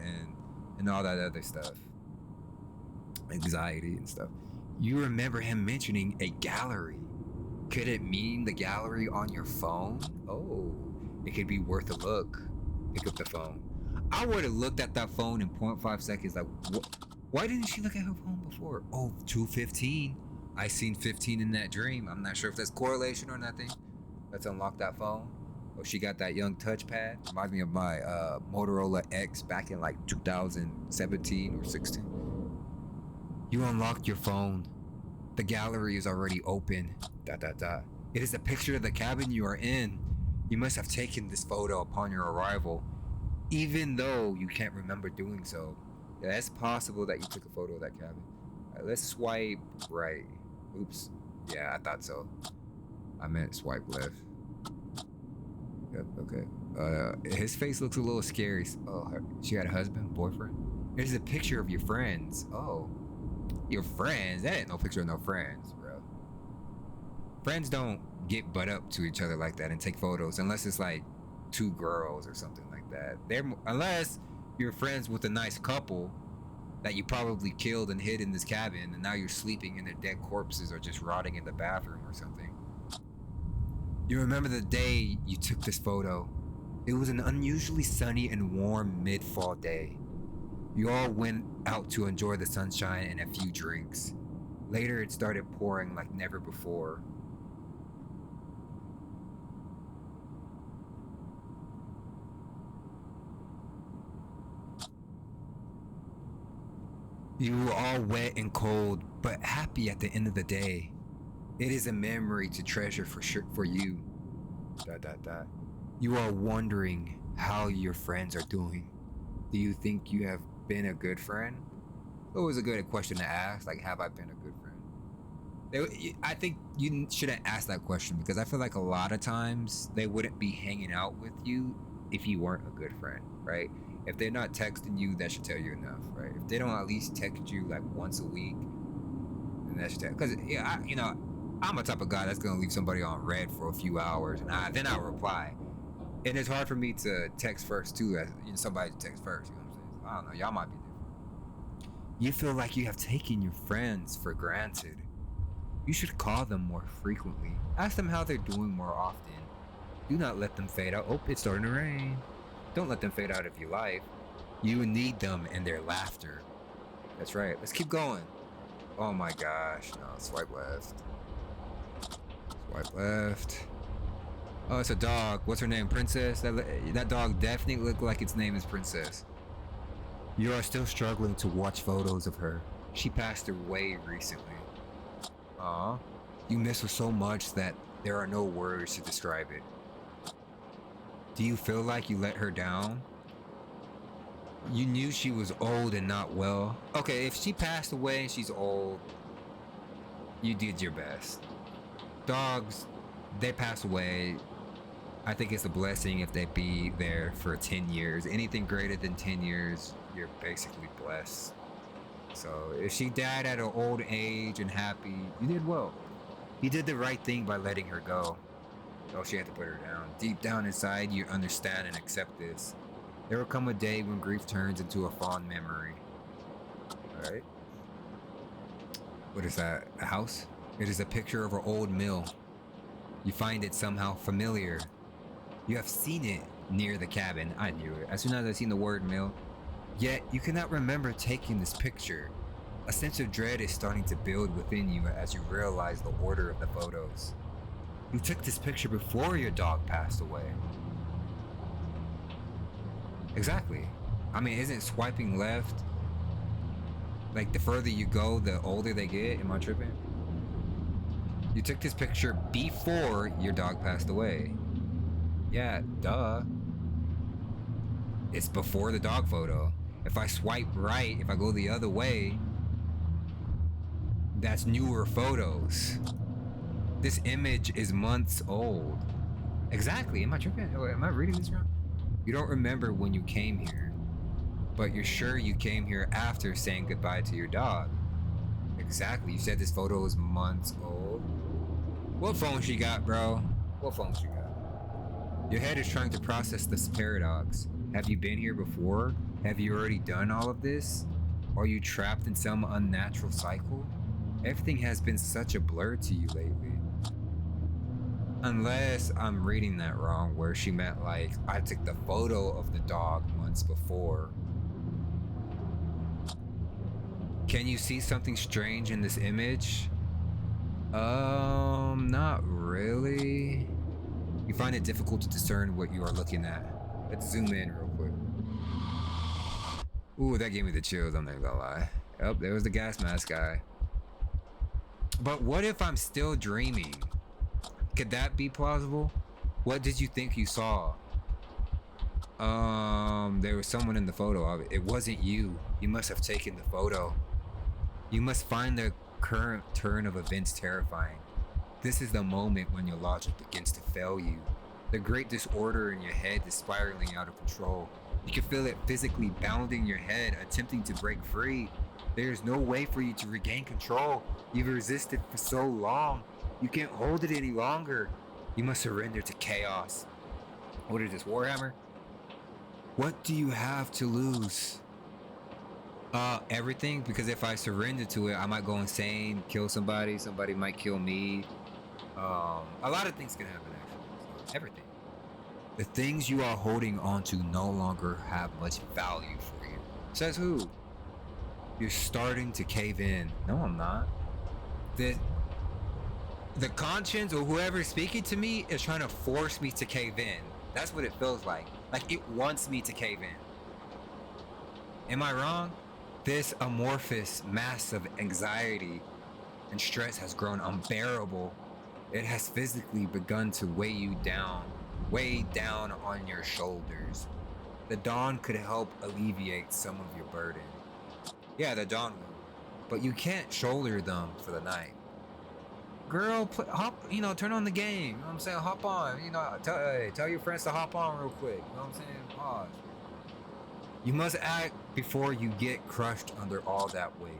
and all that other stuff. Anxiety and stuff. You remember him mentioning a gallery. Could it mean the gallery on your phone? Oh, it could be worth a look. Pick up the phone. I would have looked at that phone in 0.5 seconds. Like, why didn't she look at her phone before? Oh, 2:15. I seen 15 in that dream. I'm not sure if that's correlation or nothing. Let's unlock that phone. Oh, she got that young touchpad. Reminds me of my Motorola X back in like 2017 or 16. You unlocked your phone. The gallery is already open. ... It is a picture of the cabin you are in. You must have taken this photo upon your arrival, even though you can't remember doing so. Yeah, it's possible that you took a photo of that cabin. Alright, let's swipe right. Oops. Yeah, I thought so. I meant swipe left. Yep, okay. His face looks a little scary. Oh, she got a husband, boyfriend? There's a picture of your friends. Oh. Your friends? That ain't no picture of no friends, bro. Friends don't get butt up to each other like that and take photos unless it's like two girls or something like that. Unless you're friends with a nice couple that you probably killed and hid in this cabin, and now you're sleeping and their dead corpses are just rotting in the bathroom or something. You remember the day you took this photo. It was an unusually sunny and warm mid-fall day. You all went out to enjoy the sunshine and a few drinks. Later, it started pouring like never before. You were all wet and cold, but happy at the end of the day. It is a memory to treasure for sure for you. Dot dot dot. You are wondering how your friends are doing. Do you think you have been a good friend? It was a good question to ask. Like, have I been a good friend? I think you shouldn't ask that question because I feel like a lot of times they wouldn't be hanging out with you if you weren't a good friend, right? If they're not texting you, that should tell you enough, right? If they don't at least text you like once a week, then that should tell. Because I'm a type of guy that's gonna leave somebody on red for a few hours, and then I'll reply. And it's hard for me to text first too, as somebody to text first. You know what I'm saying? So I don't know. Y'all might be different. You feel like you have taken your friends for granted. You should call them more frequently. Ask them how they're doing more often. Do not let them fade out. Oh, it's starting to rain. Don't let them fade out of your life. You need them and their laughter. That's right. Let's keep going. Oh my gosh. No, swipe left. Swipe left. Oh, it's a dog. What's her name? Princess? That dog definitely looked like its name is Princess. You are still struggling to watch photos of her. She passed away recently. Aw. You miss her so much that there are no words to describe it. Do you feel like you let her down? You knew she was old and not well. Okay, if she passed away and she's old, you did your best. Dogs, they pass away. I think it's a blessing if they be there for 10 years. Anything greater than 10 years, you're basically blessed. So if she died at an old age and happy, you did well. You did the right thing by letting her go. Oh, she had to put her down. Deep down inside, you understand and accept this. There will come a day when grief turns into a fond memory. Alright. What is that? A house? It is a picture of an old mill. You find it somehow familiar. You have seen it near the cabin. I knew it. As soon as I seen the word mill. Yet, you cannot remember taking this picture. A sense of dread is starting to build within you as you realize the order of the photos. You took this picture before your dog passed away. Exactly. I mean, isn't swiping left, like the further you go, the older they get? Am I tripping? You took this picture before your dog passed away. Yeah, duh. It's before the dog photo. If I swipe right, if I go the other way, that's newer photos. This image is months old. Exactly. Am I tripping? Am I reading this wrong? You don't remember when you came here, but you're sure you came here after saying goodbye to your dog. Exactly. You said this photo is months old. What phone she got, bro? What phone she got? Your head is trying to process this paradox. Have you been here before? Have you already done all of this? Are you trapped in some unnatural cycle? Everything has been such a blur to you lately. Unless I'm reading that wrong, where she meant like, I took the photo of the dog months before. Can you see something strange in this image? Not really. You find it difficult to discern what you are looking at. Let's zoom in real quick. Ooh, that gave me the chills, I'm not gonna lie. Oh, there was the gas mask guy. But what if I'm still dreaming? Could that be plausible? What did you think you saw? There was someone in the photo of it. It wasn't you. You must have taken the photo. You must find the current turn of events terrifying. This is the moment when your logic begins to fail you. The great disorder in your head is spiraling out of control. You can feel it physically bounding your head, attempting to break free. There's no way for you to regain control. You've resisted for so long. You can't hold it any longer. You must surrender to chaos. What is this, Warhammer? What do you have to lose? Everything, because if I surrender to it, I might go insane, kill somebody might kill me. A lot of things can happen actually. So, everything. The things you are holding on to no longer have much value for you. Says who? You're starting to cave in. No, I'm not. The conscience or whoever's speaking to me is trying to force me to cave in. That's what it feels like. Like it wants me to cave in. Am I wrong? This amorphous mass of anxiety and stress has grown unbearable. It has physically begun to weigh down on your shoulders. The dawn could help alleviate some of your burden. Yeah, the dawn will. But you can't shoulder them for the night. Girl, turn on the game. You know what I'm saying? Hop on. Tell your friends to hop on real quick. You know what I'm saying? Pause. You must act before you get crushed under all that weight.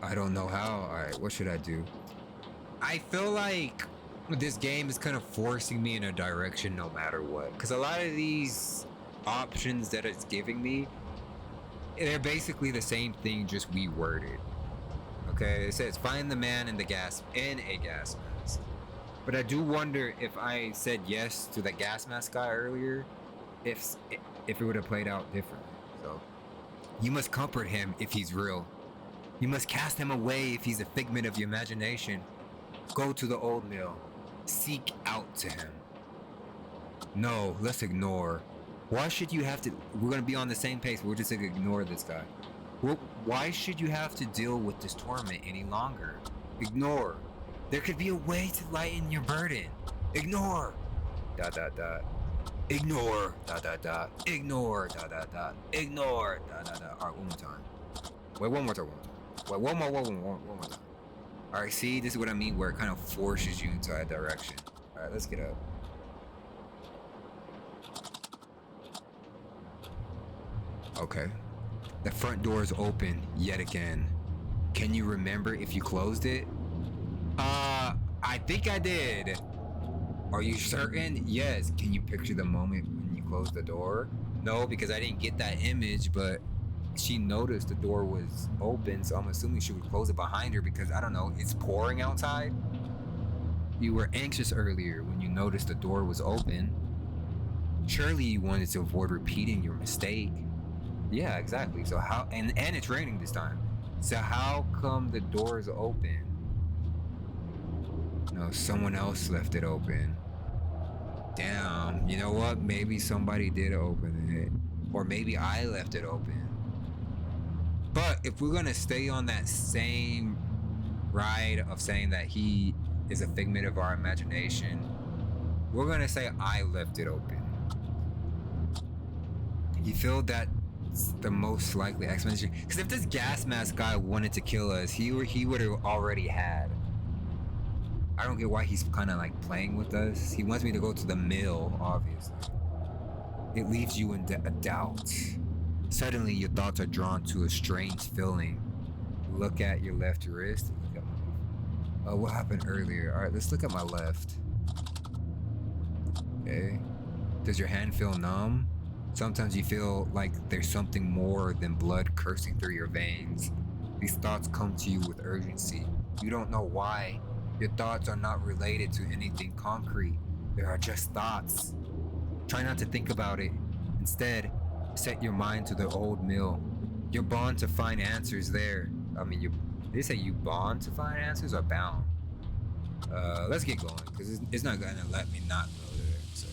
I don't know how. Alright, what should I do? I feel like this game is kind of forcing me in a direction no matter what. Because a lot of these options that it's giving me, they're basically the same thing, just reworded. Okay, it says find the man in a gas mask. But I do wonder if I said yes to the gas mask guy earlier, if it would have played out differently. So you must comfort him if he's real. You must cast him away if he's a figment of your imagination. Go to the old mill. Seek out to him. No, let's ignore. Why should you have to? We're gonna be on the same pace. We're just gonna ignore this guy. Why should you have to deal with this torment any longer? Ignore. There could be a way to lighten your burden. Ignore. ... Ignore. ... Ignore. ... Ignore. ... Alright, one more time. Wait, one more time. Wait, one more time. Alright, see, this is what I mean, where it kind of forces you into a direction. Alright, let's get up. Okay. The front door is open yet again. Can you remember if you closed it? I think I did. Are you certain? Yes. Can you picture the moment when you closed the door? No, because I didn't get that image, but she noticed the door was open, so I'm assuming she would close it behind her because, I don't know, it's pouring outside. You were anxious earlier when you noticed the door was open. Surely you wanted to avoid repeating your mistake. Yeah, exactly. So how, and it's raining this time. So how come the door is open? No, someone else left it open. Damn, you know what? Maybe somebody did open it. Or maybe I left it open. But if we're gonna stay on that same ride of saying that he is a figment of our imagination, we're gonna say I left it open. You feel that the most likely explanation? Because if this gas mask guy wanted to kill us, he would have already had. I don't get why he's kind of like playing with us. He wants me to go to the mill, obviously. It leaves you in a doubt. Suddenly, your thoughts are drawn to a strange feeling. Look at your left wrist. Look at my... what happened earlier? All right, let's look at my left. Okay. Does your hand feel numb? Sometimes you feel like there's something more than blood coursing through your veins. These thoughts come to you with urgency. You don't know why. Your thoughts are not related to anything concrete. They are just thoughts. Try not to think about it. Instead, set your mind to the old mill. You're bound to find answers there. I mean, did they say you bound to find answers or bound? Let's get going, because it's not gonna let me not go there. So.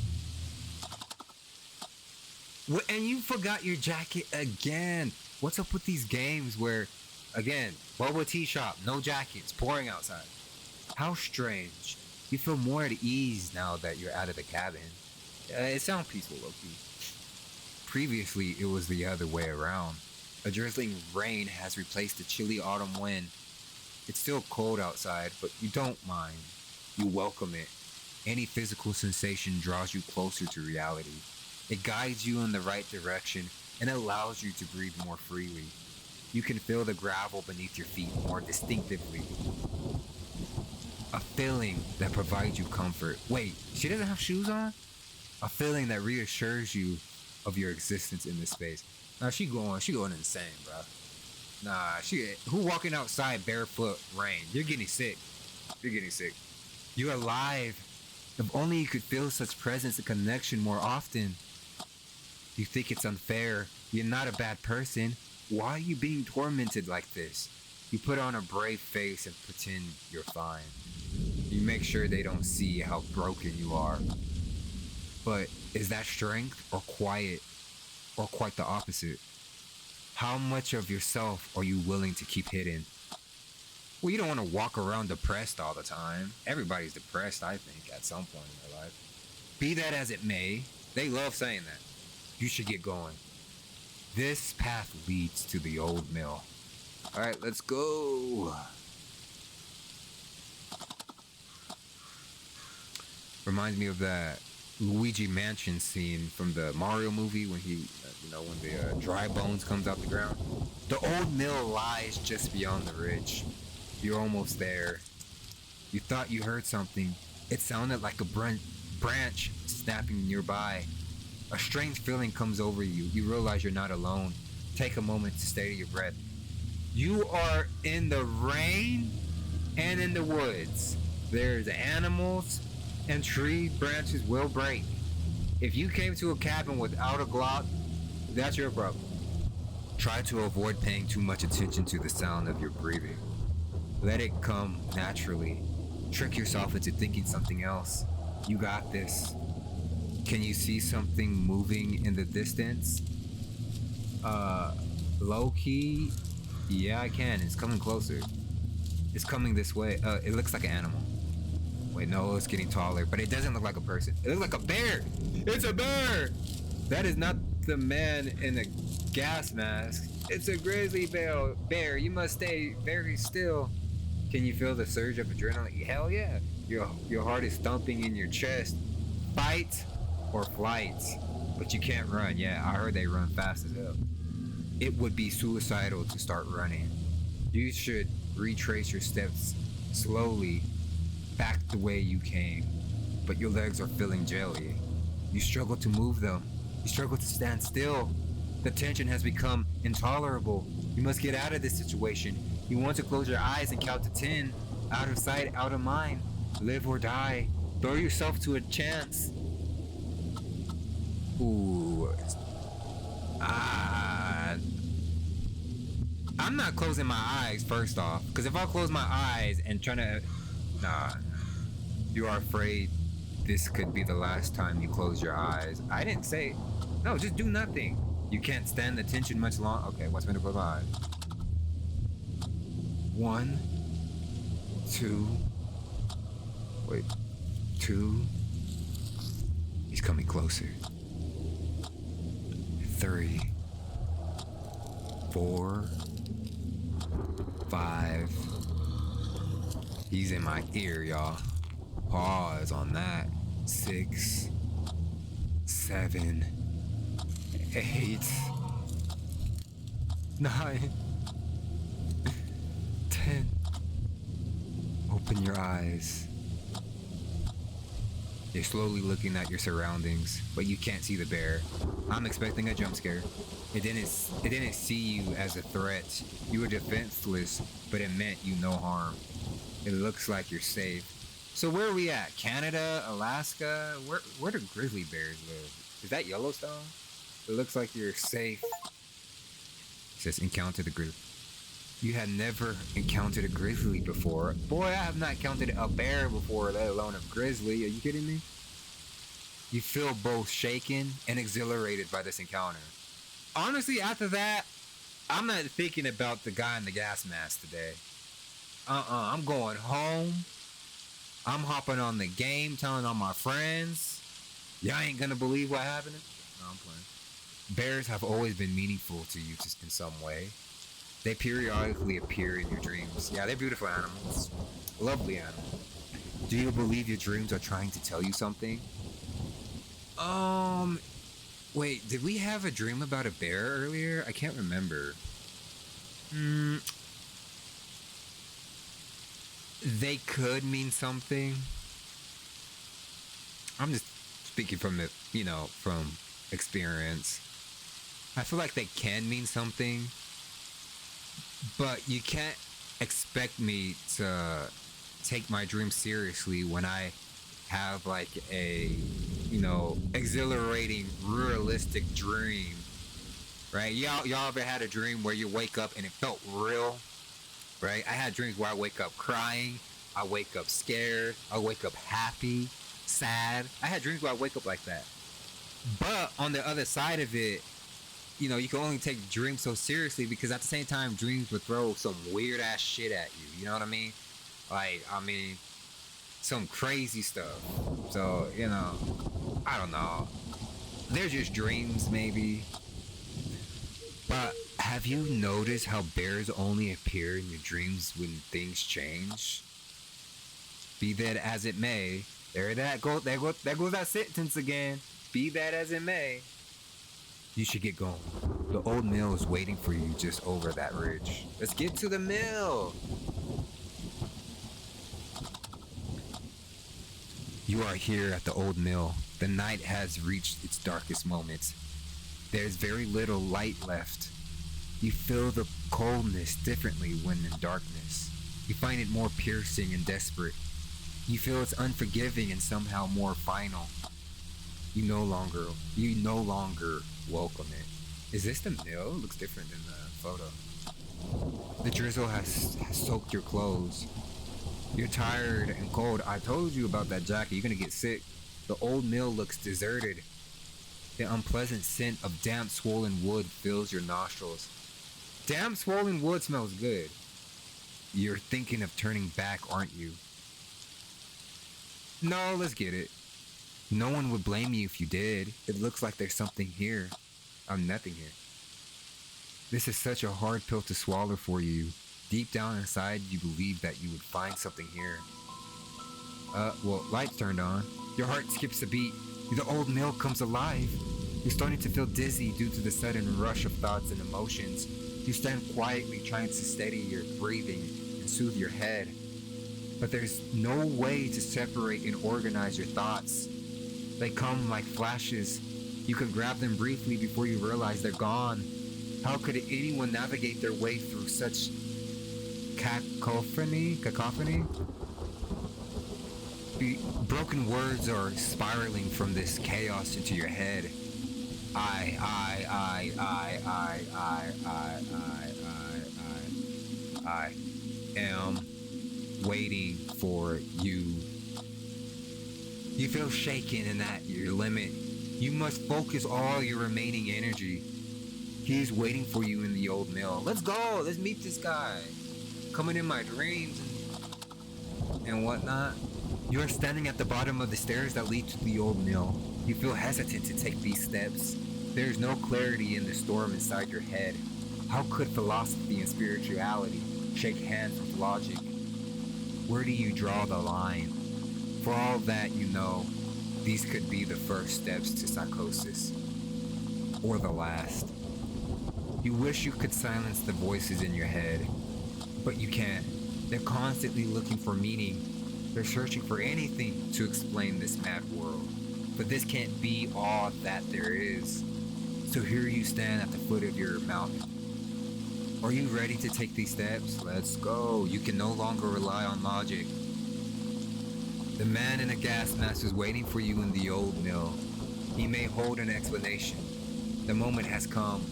What, and you forgot your jacket again. What's up with these games where, again, bubble tea shop, no jackets, pouring outside? How strange. You feel more at ease now that you're out of the cabin. It sounds peaceful, low-key. Previously, it was the other way around. A drizzling rain has replaced the chilly autumn wind. It's still cold outside, but you don't mind. You welcome it. Any physical sensation draws you closer to reality. It guides you in the right direction and allows you to breathe more freely. You can feel the gravel beneath your feet more distinctively. A feeling that provides you comfort. Wait, she doesn't have shoes on? A feeling that reassures you of your existence in this space. Nah, she going insane, bro. Nah, who walking outside barefoot rain? You're getting sick. You're alive. If only you could feel such presence and connection more often. You think it's unfair. You're not a bad person. Why are you being tormented like this? You put on a brave face and pretend you're fine. You make sure they don't see how broken you are. But is that strength or quiet or quite the opposite? How much of yourself are you willing to keep hidden? Well, you don't want to walk around depressed all the time. Everybody's depressed, I think, at some point in their life. Be that as it may, they love saying that. You should get going. This path leads to the old mill. All right, let's go. Reminds me of that Luigi Mansion scene from the Mario movie when when the dry bones comes out the ground. The old mill lies just beyond the ridge. You're almost there. You thought you heard something. It sounded like a branch snapping nearby. A strange feeling comes over you. You realize you're not alone. Take a moment to steady your breath. You are in the rain and in the woods. There's animals and tree branches will break. If you came to a cabin without a Glock, that's your problem. Try to avoid paying too much attention to the sound of your breathing. Let it come naturally. Trick yourself into thinking something else. You got this. Can you see something moving in the distance? Low key? Yeah, I can. It's coming closer. It's coming this way. It looks like an animal. Wait, no, it's getting taller, but it doesn't look like a person. It looks like a bear. It's a bear. That is not the man in the gas mask. It's a grizzly bear. You must stay very still. Can you feel the surge of adrenaline? Hell yeah. Your heart is thumping in your chest. Fight or flight. But you can't run. Yeah, I heard they run fast as hell. It would be suicidal to start running. You should retrace your steps slowly back the way you came. But your legs are feeling jelly. You struggle to move them. You struggle to stand still. The tension has become intolerable. You must get out of this situation. You want to close your eyes and count to 10. Out of sight, out of mind. Live or die. Throw yourself to a chance. Ooh. I'm not closing my eyes first off. Because if I close my eyes and try to... Nah. You are afraid this could be the last time you close your eyes. I didn't say... No, just do nothing. You can't stand the tension much longer. Okay, what's me to close my eyes? 1, 2. Wait. 2. He's coming closer. 3, 4, 5. He's in my ear, y'all. Pause on that. 6, 7, 8, 9, 10. Open your eyes. You're slowly looking at your surroundings, but you can't see the bear. I'm expecting a jump scare. It didn't see you as a threat. You were defenseless, but it meant you no harm. It looks like you're safe. So where are we at? Canada, Alaska? Where do grizzly bears live? Is that Yellowstone? It looks like you're safe. It says encounter the grizzly. You had never encountered a grizzly before. Boy, I have not encountered a bear before, let alone a grizzly. Are you kidding me? You feel both shaken and exhilarated by this encounter. Honestly, after that, I'm not thinking about the guy in the gas mask today. I'm going home. I'm hopping on the game, telling all my friends. Y'all ain't gonna believe what happened. No, I'm playing. Bears have always been meaningful to you just in some way. They periodically appear in your dreams. Yeah, they're beautiful animals. Lovely animals. Do you believe your dreams are trying to tell you something? Wait, did we have a dream about a bear earlier? I can't remember. They could mean something. I'm just speaking from from experience. I feel like they can mean something, but you can't expect me to take my dreams seriously when I have like a, exhilarating, realistic dream, right? Y'all ever had a dream where you wake up and it felt real, right? I had dreams where I wake up crying, I wake up scared, I wake up happy, sad. I had dreams where I wake up like that. But on the other side of it, you can only take dreams so seriously because at the same time, dreams would throw some weird ass shit at you. You know what I mean? Like, some crazy stuff. So, I don't know. They're just dreams, maybe. But have you noticed how bears only appear in your dreams when things change? Be that as it may, there goes that sentence again. Be that as it may. You should get going. The old mill is waiting for you just over that ridge. Let's get to the mill. You are here at the old mill. The night has reached its darkest moments. There's very little light left. You feel the coldness differently when in darkness. You find it more piercing and desperate. You feel it's unforgiving and somehow more final. You no longer welcome it. Is this the mill? It looks different than the photo. The drizzle has soaked your clothes. You're tired and cold. I told you about that jacket. You're gonna get sick. The old mill looks deserted. The unpleasant scent of damp, swollen wood fills your nostrils. Damp, swollen wood smells good. You're thinking of turning back, aren't you? No, let's get it. No one would blame you if you did. It looks like there's something here. Nothing here. This is such a hard pill to swallow for you. Deep down inside, you believe that you would find something here. Lights turned on. Your heart skips a beat. The old mill comes alive. You're starting to feel dizzy due to the sudden rush of thoughts and emotions. You stand quietly trying to steady your breathing and soothe your head. But there's no way to separate and organize your thoughts. They come like flashes. You can grab them briefly before you realize they're gone. How could anyone navigate their way through such cacophony? Broken words are spiraling from this chaos into your head. I am waiting for you. You feel shaken and at your limit. You must focus all your remaining energy. He's waiting for you in the old mill. Let's go. Let's meet this guy. Coming in my dreams and whatnot. You are standing at the bottom of the stairs that lead to the old mill. You feel hesitant to take these steps. There is no clarity in the storm inside your head. How could philosophy and spirituality shake hands with logic? Where do you draw the line? For all that you know, these could be the first steps to psychosis. Or the last. You wish you could silence the voices in your head, but you can't. They're constantly looking for meaning. They're searching for anything to explain this mad world. But this can't be all that there is. So here you stand at the foot of your mountain. Are you ready to take these steps? Let's go. You can no longer rely on logic. The man in a gas mask is waiting for you in the old mill. He may hold an explanation. The moment has come.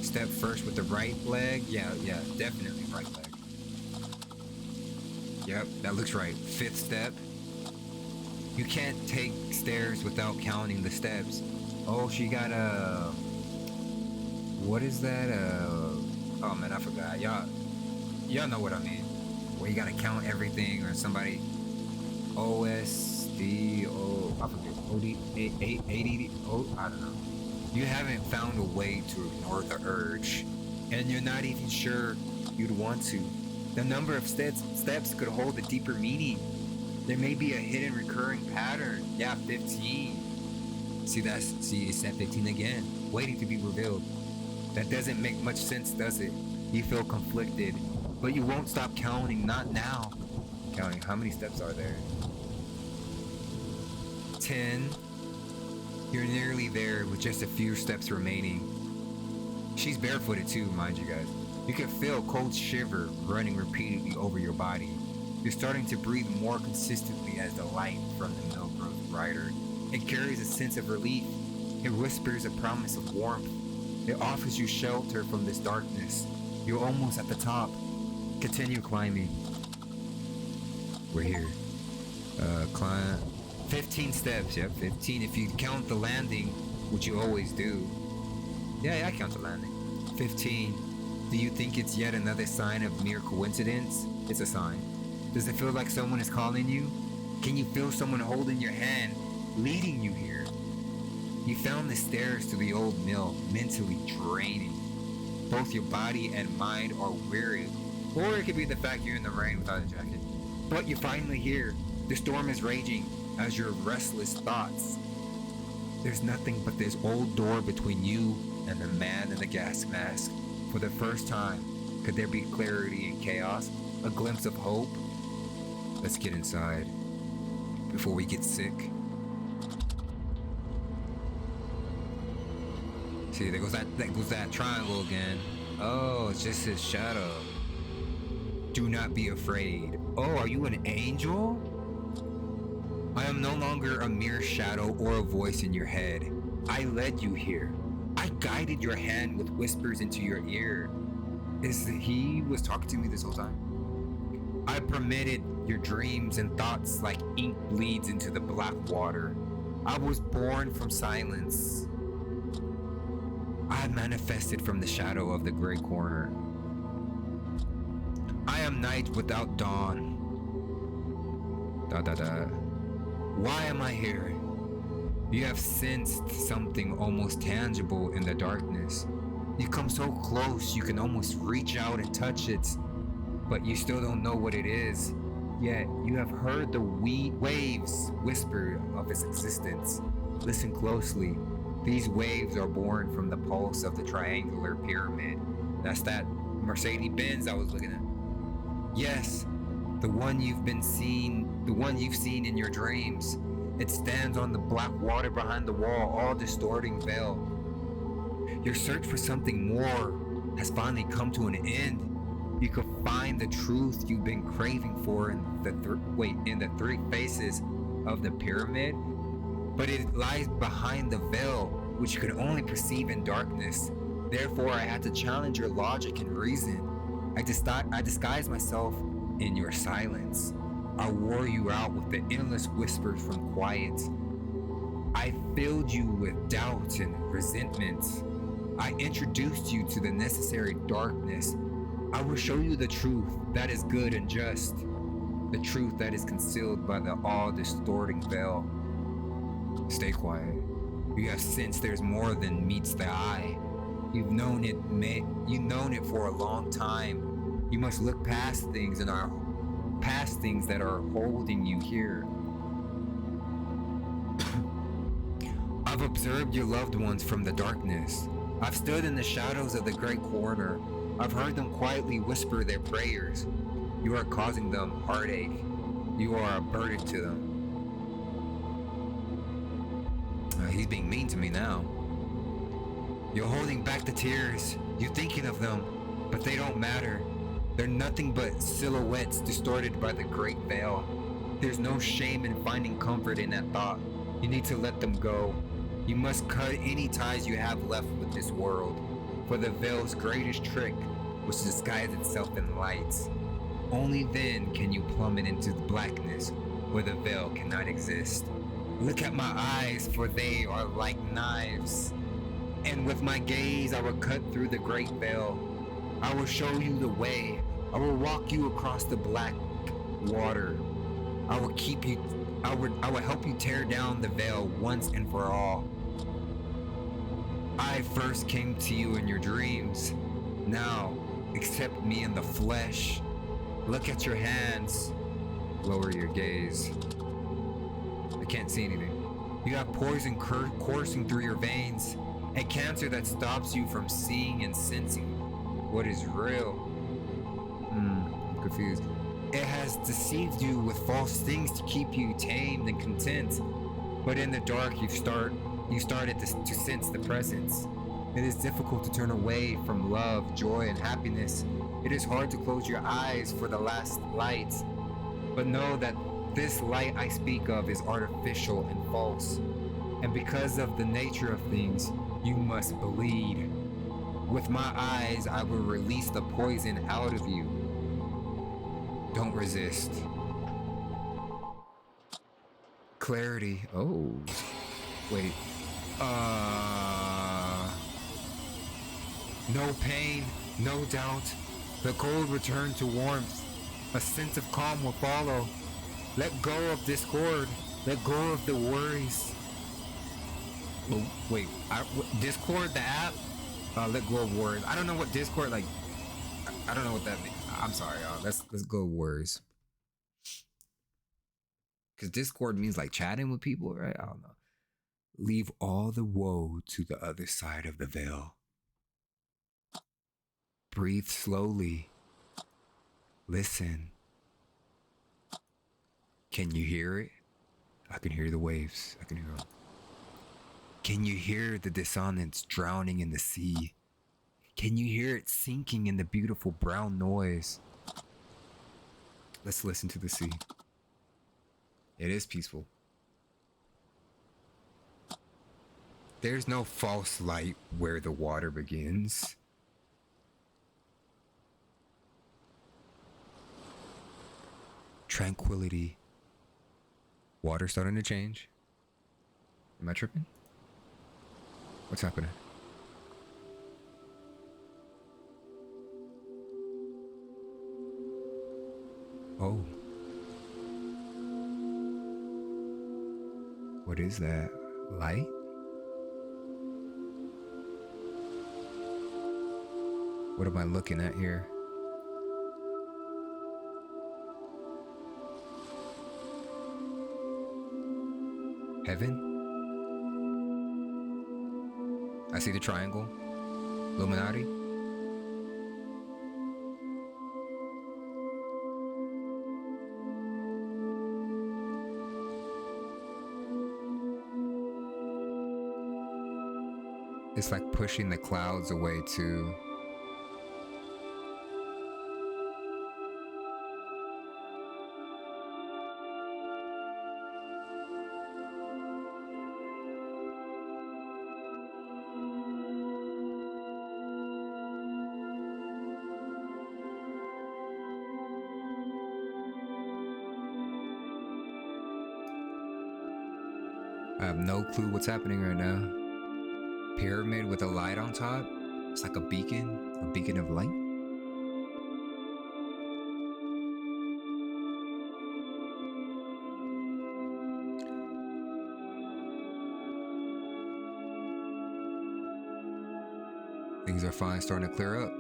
Step first with the right leg. Yeah, definitely right leg. Yep, that looks right. Fifth step. You can't take stairs without counting the steps. Oh, she got a... What is that? Oh man, I forgot. Y'all know what I mean. Where you gotta count everything or somebody... OSD, I forget, OD, ADD, I don't know. You haven't found a way to ignore the urge, and you're not even sure you'd want to. The number of steps could hold a deeper meaning. There may be a hidden recurring pattern. Yeah, 15. See, it's at 15 again, waiting to be revealed. That doesn't make much sense, does it? You feel conflicted, but you won't stop counting, not now. Counting, how many steps are there? 10. You're nearly there with just a few steps remaining. She's barefooted too, mind you guys. You can feel a cold shiver running repeatedly over your body. You're starting to breathe more consistently as the light from the mill grows brighter. It carries a sense of relief. It whispers a promise of warmth. It offers you shelter from this darkness. You're almost at the top. Continue climbing. We're here. Climb 15 steps. Yep, 15 if you count the landing, which you always do. Yeah, I count the landing. 15. Do you think it's yet another sign of mere coincidence? It's a sign. Does it feel like someone is calling you? Can you feel someone holding your hand, leading you here? You found the stairs to the old mill mentally draining. Both your body and mind are weary. Or it could be the fact you're in the rain without a jacket. But you're finally here. The storm is raging as your restless thoughts. There's nothing but this old door between you and the man in the gas mask. For the first time, could there be clarity in chaos? A glimpse of hope? Let's get inside before we get sick. See, there goes that triangle again. Oh, it's just his shadow. Do not be afraid. Oh, are you an angel? I am no longer a mere shadow or a voice in your head. I led you here. I guided your hand with whispers into your ear. He was talking to me this whole time? I permitted your dreams and thoughts like ink bleeds into the black water. I was born from silence. I manifested from the shadow of the gray corner. I am night without dawn. Why am I here? You have sensed something almost tangible in the darkness. You come so close you can almost reach out and touch it, but you still don't know what it is. Yet you have heard the waves whisper of its existence. Listen closely. These waves are born from the pulse of the triangular pyramid. That's that Mercedes-Benz I was looking at. Yes, the one you've seen in your dreams. It stands on the black water behind the wall, all distorting veil. Your search for something more has finally come to an end. You could find the truth you've been craving for in the three faces of the pyramid, but it lies behind the veil, which you can only perceive in darkness. Therefore, I had to challenge your logic and reason. I disguised myself in your silence. I wore you out with the endless whispers from quiet. I filled you with doubt and resentment. I introduced you to the necessary darkness. I will show you the truth that is good and just, the truth that is concealed by the all-distorting veil. Stay quiet. You have sensed there's more than meets the eye. You've known it for a long time. You must look past things that are holding you here. I've observed your loved ones from the darkness. I've stood in the shadows of the great corner. I've heard them quietly whisper their prayers. You are causing them heartache. You are a burden to them. He's being mean to me now. You're holding back the tears. You're thinking of them, but they don't matter. They're nothing but silhouettes distorted by the great veil. There's no shame in finding comfort in that thought. You need to let them go. You must cut any ties you have left with this world. For the veil's greatest trick was to disguise itself in light. Only then can you plummet into the blackness where the veil cannot exist. Look at my eyes, for they are like knives. And with my gaze I will cut through the great veil. I will show you the way. I will walk you across the black water. I will help you tear down the veil once and for all. I first came to you in your dreams. Now, accept me in the flesh. Look at your hands. Lower your gaze. I can't see anything. You have poison coursing through your veins. A cancer that stops you from seeing and sensing what is real. I'm confused. It has deceived you with false things to keep you tamed and content. But in the dark, you started to sense the presence. It is difficult to turn away from love, joy, and happiness. It is hard to close your eyes for the last light. But know that this light I speak of is artificial and false. And because of the nature of things, you must bleed. With my eyes, I will release the poison out of you. Don't resist. Clarity. Oh. Wait. No pain, no doubt. The cold return to warmth. A sense of calm will follow. Let go of discord. Let go of the worries. Oh, wait. Discord, the app? Let go of worries. I don't know what Discord, like, I don't know what that means. I'm sorry, y'all. Let's go words. Because Discord means like chatting with people, right? I don't know. Leave all the woe to the other side of the veil. Breathe slowly. Listen. Can you hear it? I can hear the waves. I can hear them. Can you hear the dissonance drowning in the sea? Can you hear it sinking in the beautiful brown noise? Let's listen to the sea. It is peaceful. There's no false light where the water begins. Tranquility. Water starting to change. Am I tripping? What's happening? Oh. What is that? Light? What am I looking at here? Heaven? I see the triangle. Illuminati? It's like pushing the clouds away too. I have no clue what's happening right now. Pyramid with a light on top. It's like a beacon of light. Things are finally starting to clear up.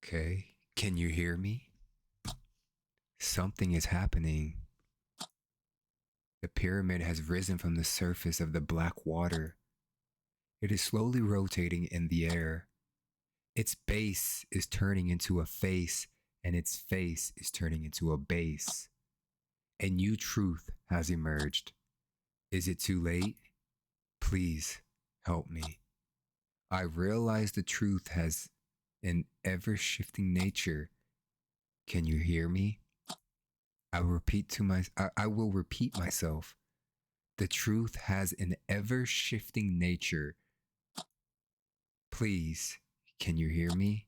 Okay, can you hear me? Something is happening. The pyramid has risen from the surface of the black water. It is slowly rotating in the air. Its base is turning into a face, and its face is turning into a base. A new truth has emerged. Is it too late? Please help me. I realize the truth has an ever-shifting nature. Can you hear me? I will repeat myself. The truth has an ever-shifting nature. Please, can you hear me?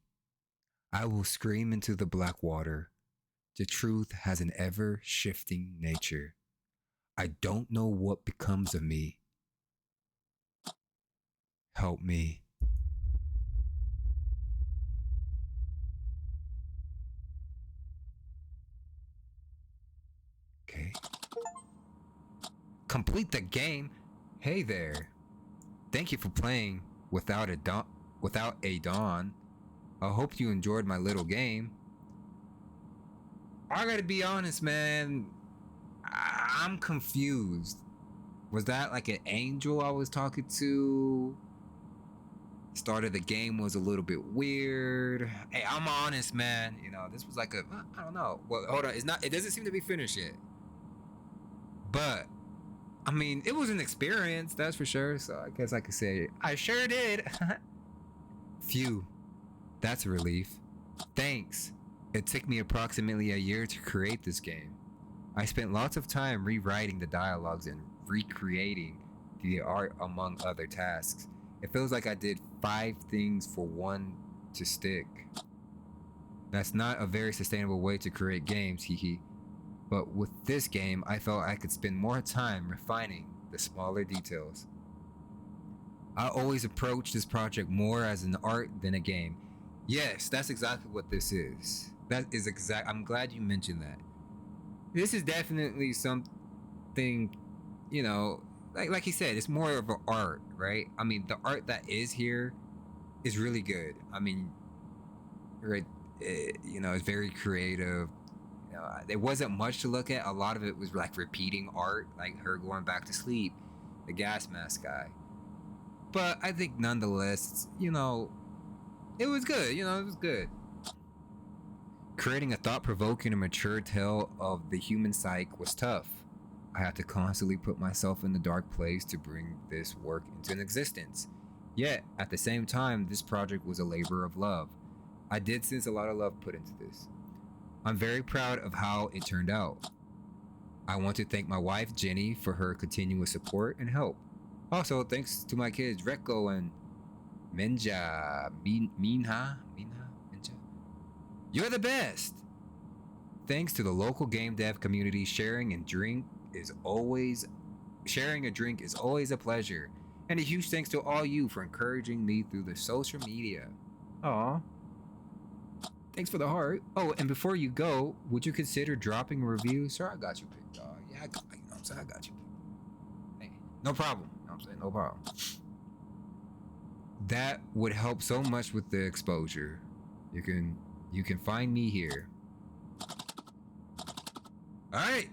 I will scream into the black water. The truth has an ever-shifting nature. I don't know what becomes of me. Help me. Okay. Complete the game. Hey there. Thank you for playing without a dawn. I hope you enjoyed my little game. I gotta be honest, man. I'm confused. Was that like an angel I was talking to? Start of the game was a little bit weird. Hey, I'm honest, man. You know, this was like I don't know. Well, hold on. It doesn't seem to be finished yet. But I mean, it was an experience, that's for sure. So I guess I could say I sure did. Phew, that's a relief. Thanks. It took me approximately a year to create this game. I spent lots of time rewriting the dialogues and recreating the art among other tasks. It feels like I did 5 things for one to stick. That's not a very sustainable way to create games, hee. But with this game, I felt I could spend more time refining the smaller details. I always approach this project more as an art than a game. Yes, that's exactly what this is. I'm glad you mentioned that. This is definitely something, you know, like he said, it's more of an art, right? I mean, the art that is here is really good. I mean, right, it's very creative. There wasn't much to look at. A lot of it was like repeating art, like her going back to sleep, the gas mask guy. But I think nonetheless, it was good. It was good. Creating a thought-provoking and mature tale of the human psyche was tough. I had to constantly put myself in the dark place to bring this work into an existence. Yet, at the same time, this project was a labor of love. I did sense a lot of love put into this. I'm very proud of how it turned out. I want to thank my wife, Jenny, for her continuous support and help. Also, thanks to my kids, Rekko and Minha. You're the best! Thanks to the local game dev community, sharing a drink is always a pleasure. And a huge thanks to all you for encouraging me through the social media. Aw. Thanks for the heart. Oh, and before you go, would you consider dropping a review? Sir, I got you picked, dog. Yeah, I got you. Hey, no problem. No problem. That would help so much with the exposure. You can find me here. Alright.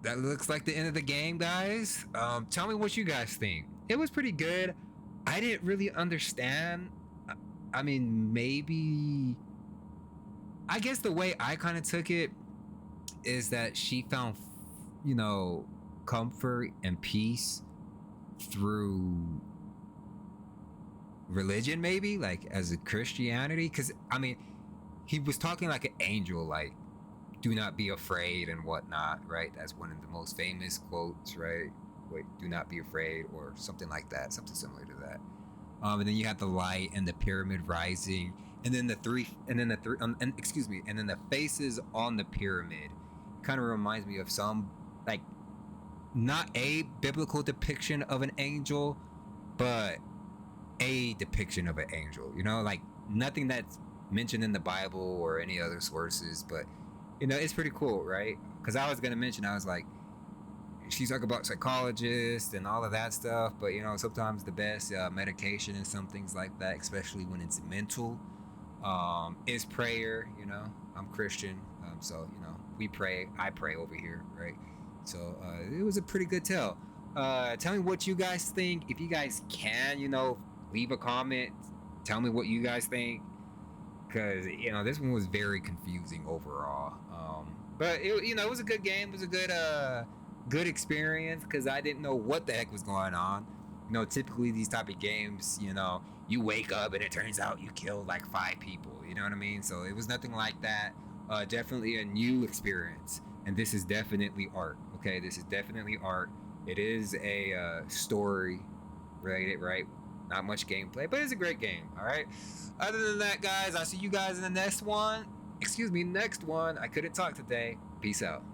That looks like the end of the game, guys. Tell me what you guys think. It was pretty good. I didn't really understand. I mean, maybe... I guess the way I kind of took it is that she found, comfort and peace through religion, maybe, like as a Christianity. Because, I mean, he was talking like an angel, like, do not be afraid and whatnot, right? That's one of the most famous quotes, right? Wait, do not be afraid, or something like that, something similar to that. And then you have the light and the pyramid rising, and then the faces on the pyramid kind of reminds me of some, like, not a biblical depiction of an angel, but a depiction of an angel, like nothing that's mentioned in the Bible or any other sources, but it's pretty cool, right? Because I was gonna mention, I was like, she's talking about psychologists and all of that stuff, but sometimes the best medication and some things like that, especially when it's mental, is prayer. I'm Christian, so we pray. I pray over here, right? So it was a pretty good tell. Tell me what you guys think. If you guys can, leave a comment. Tell me what you guys think, because this one was very confusing overall. But it was a good game. It was a good experience, because I didn't know what the heck was going on. Typically these type of games, you wake up and it turns out you killed like 5 people. You know what I mean? So it was nothing like that. Definitely a new experience, and this is definitely art. Okay, this is definitely art. It is a story, right? Not much gameplay, but it's a great game. All right. Other than that, guys, I'll see you guys in the next one. Next one. I couldn't talk today. Peace out.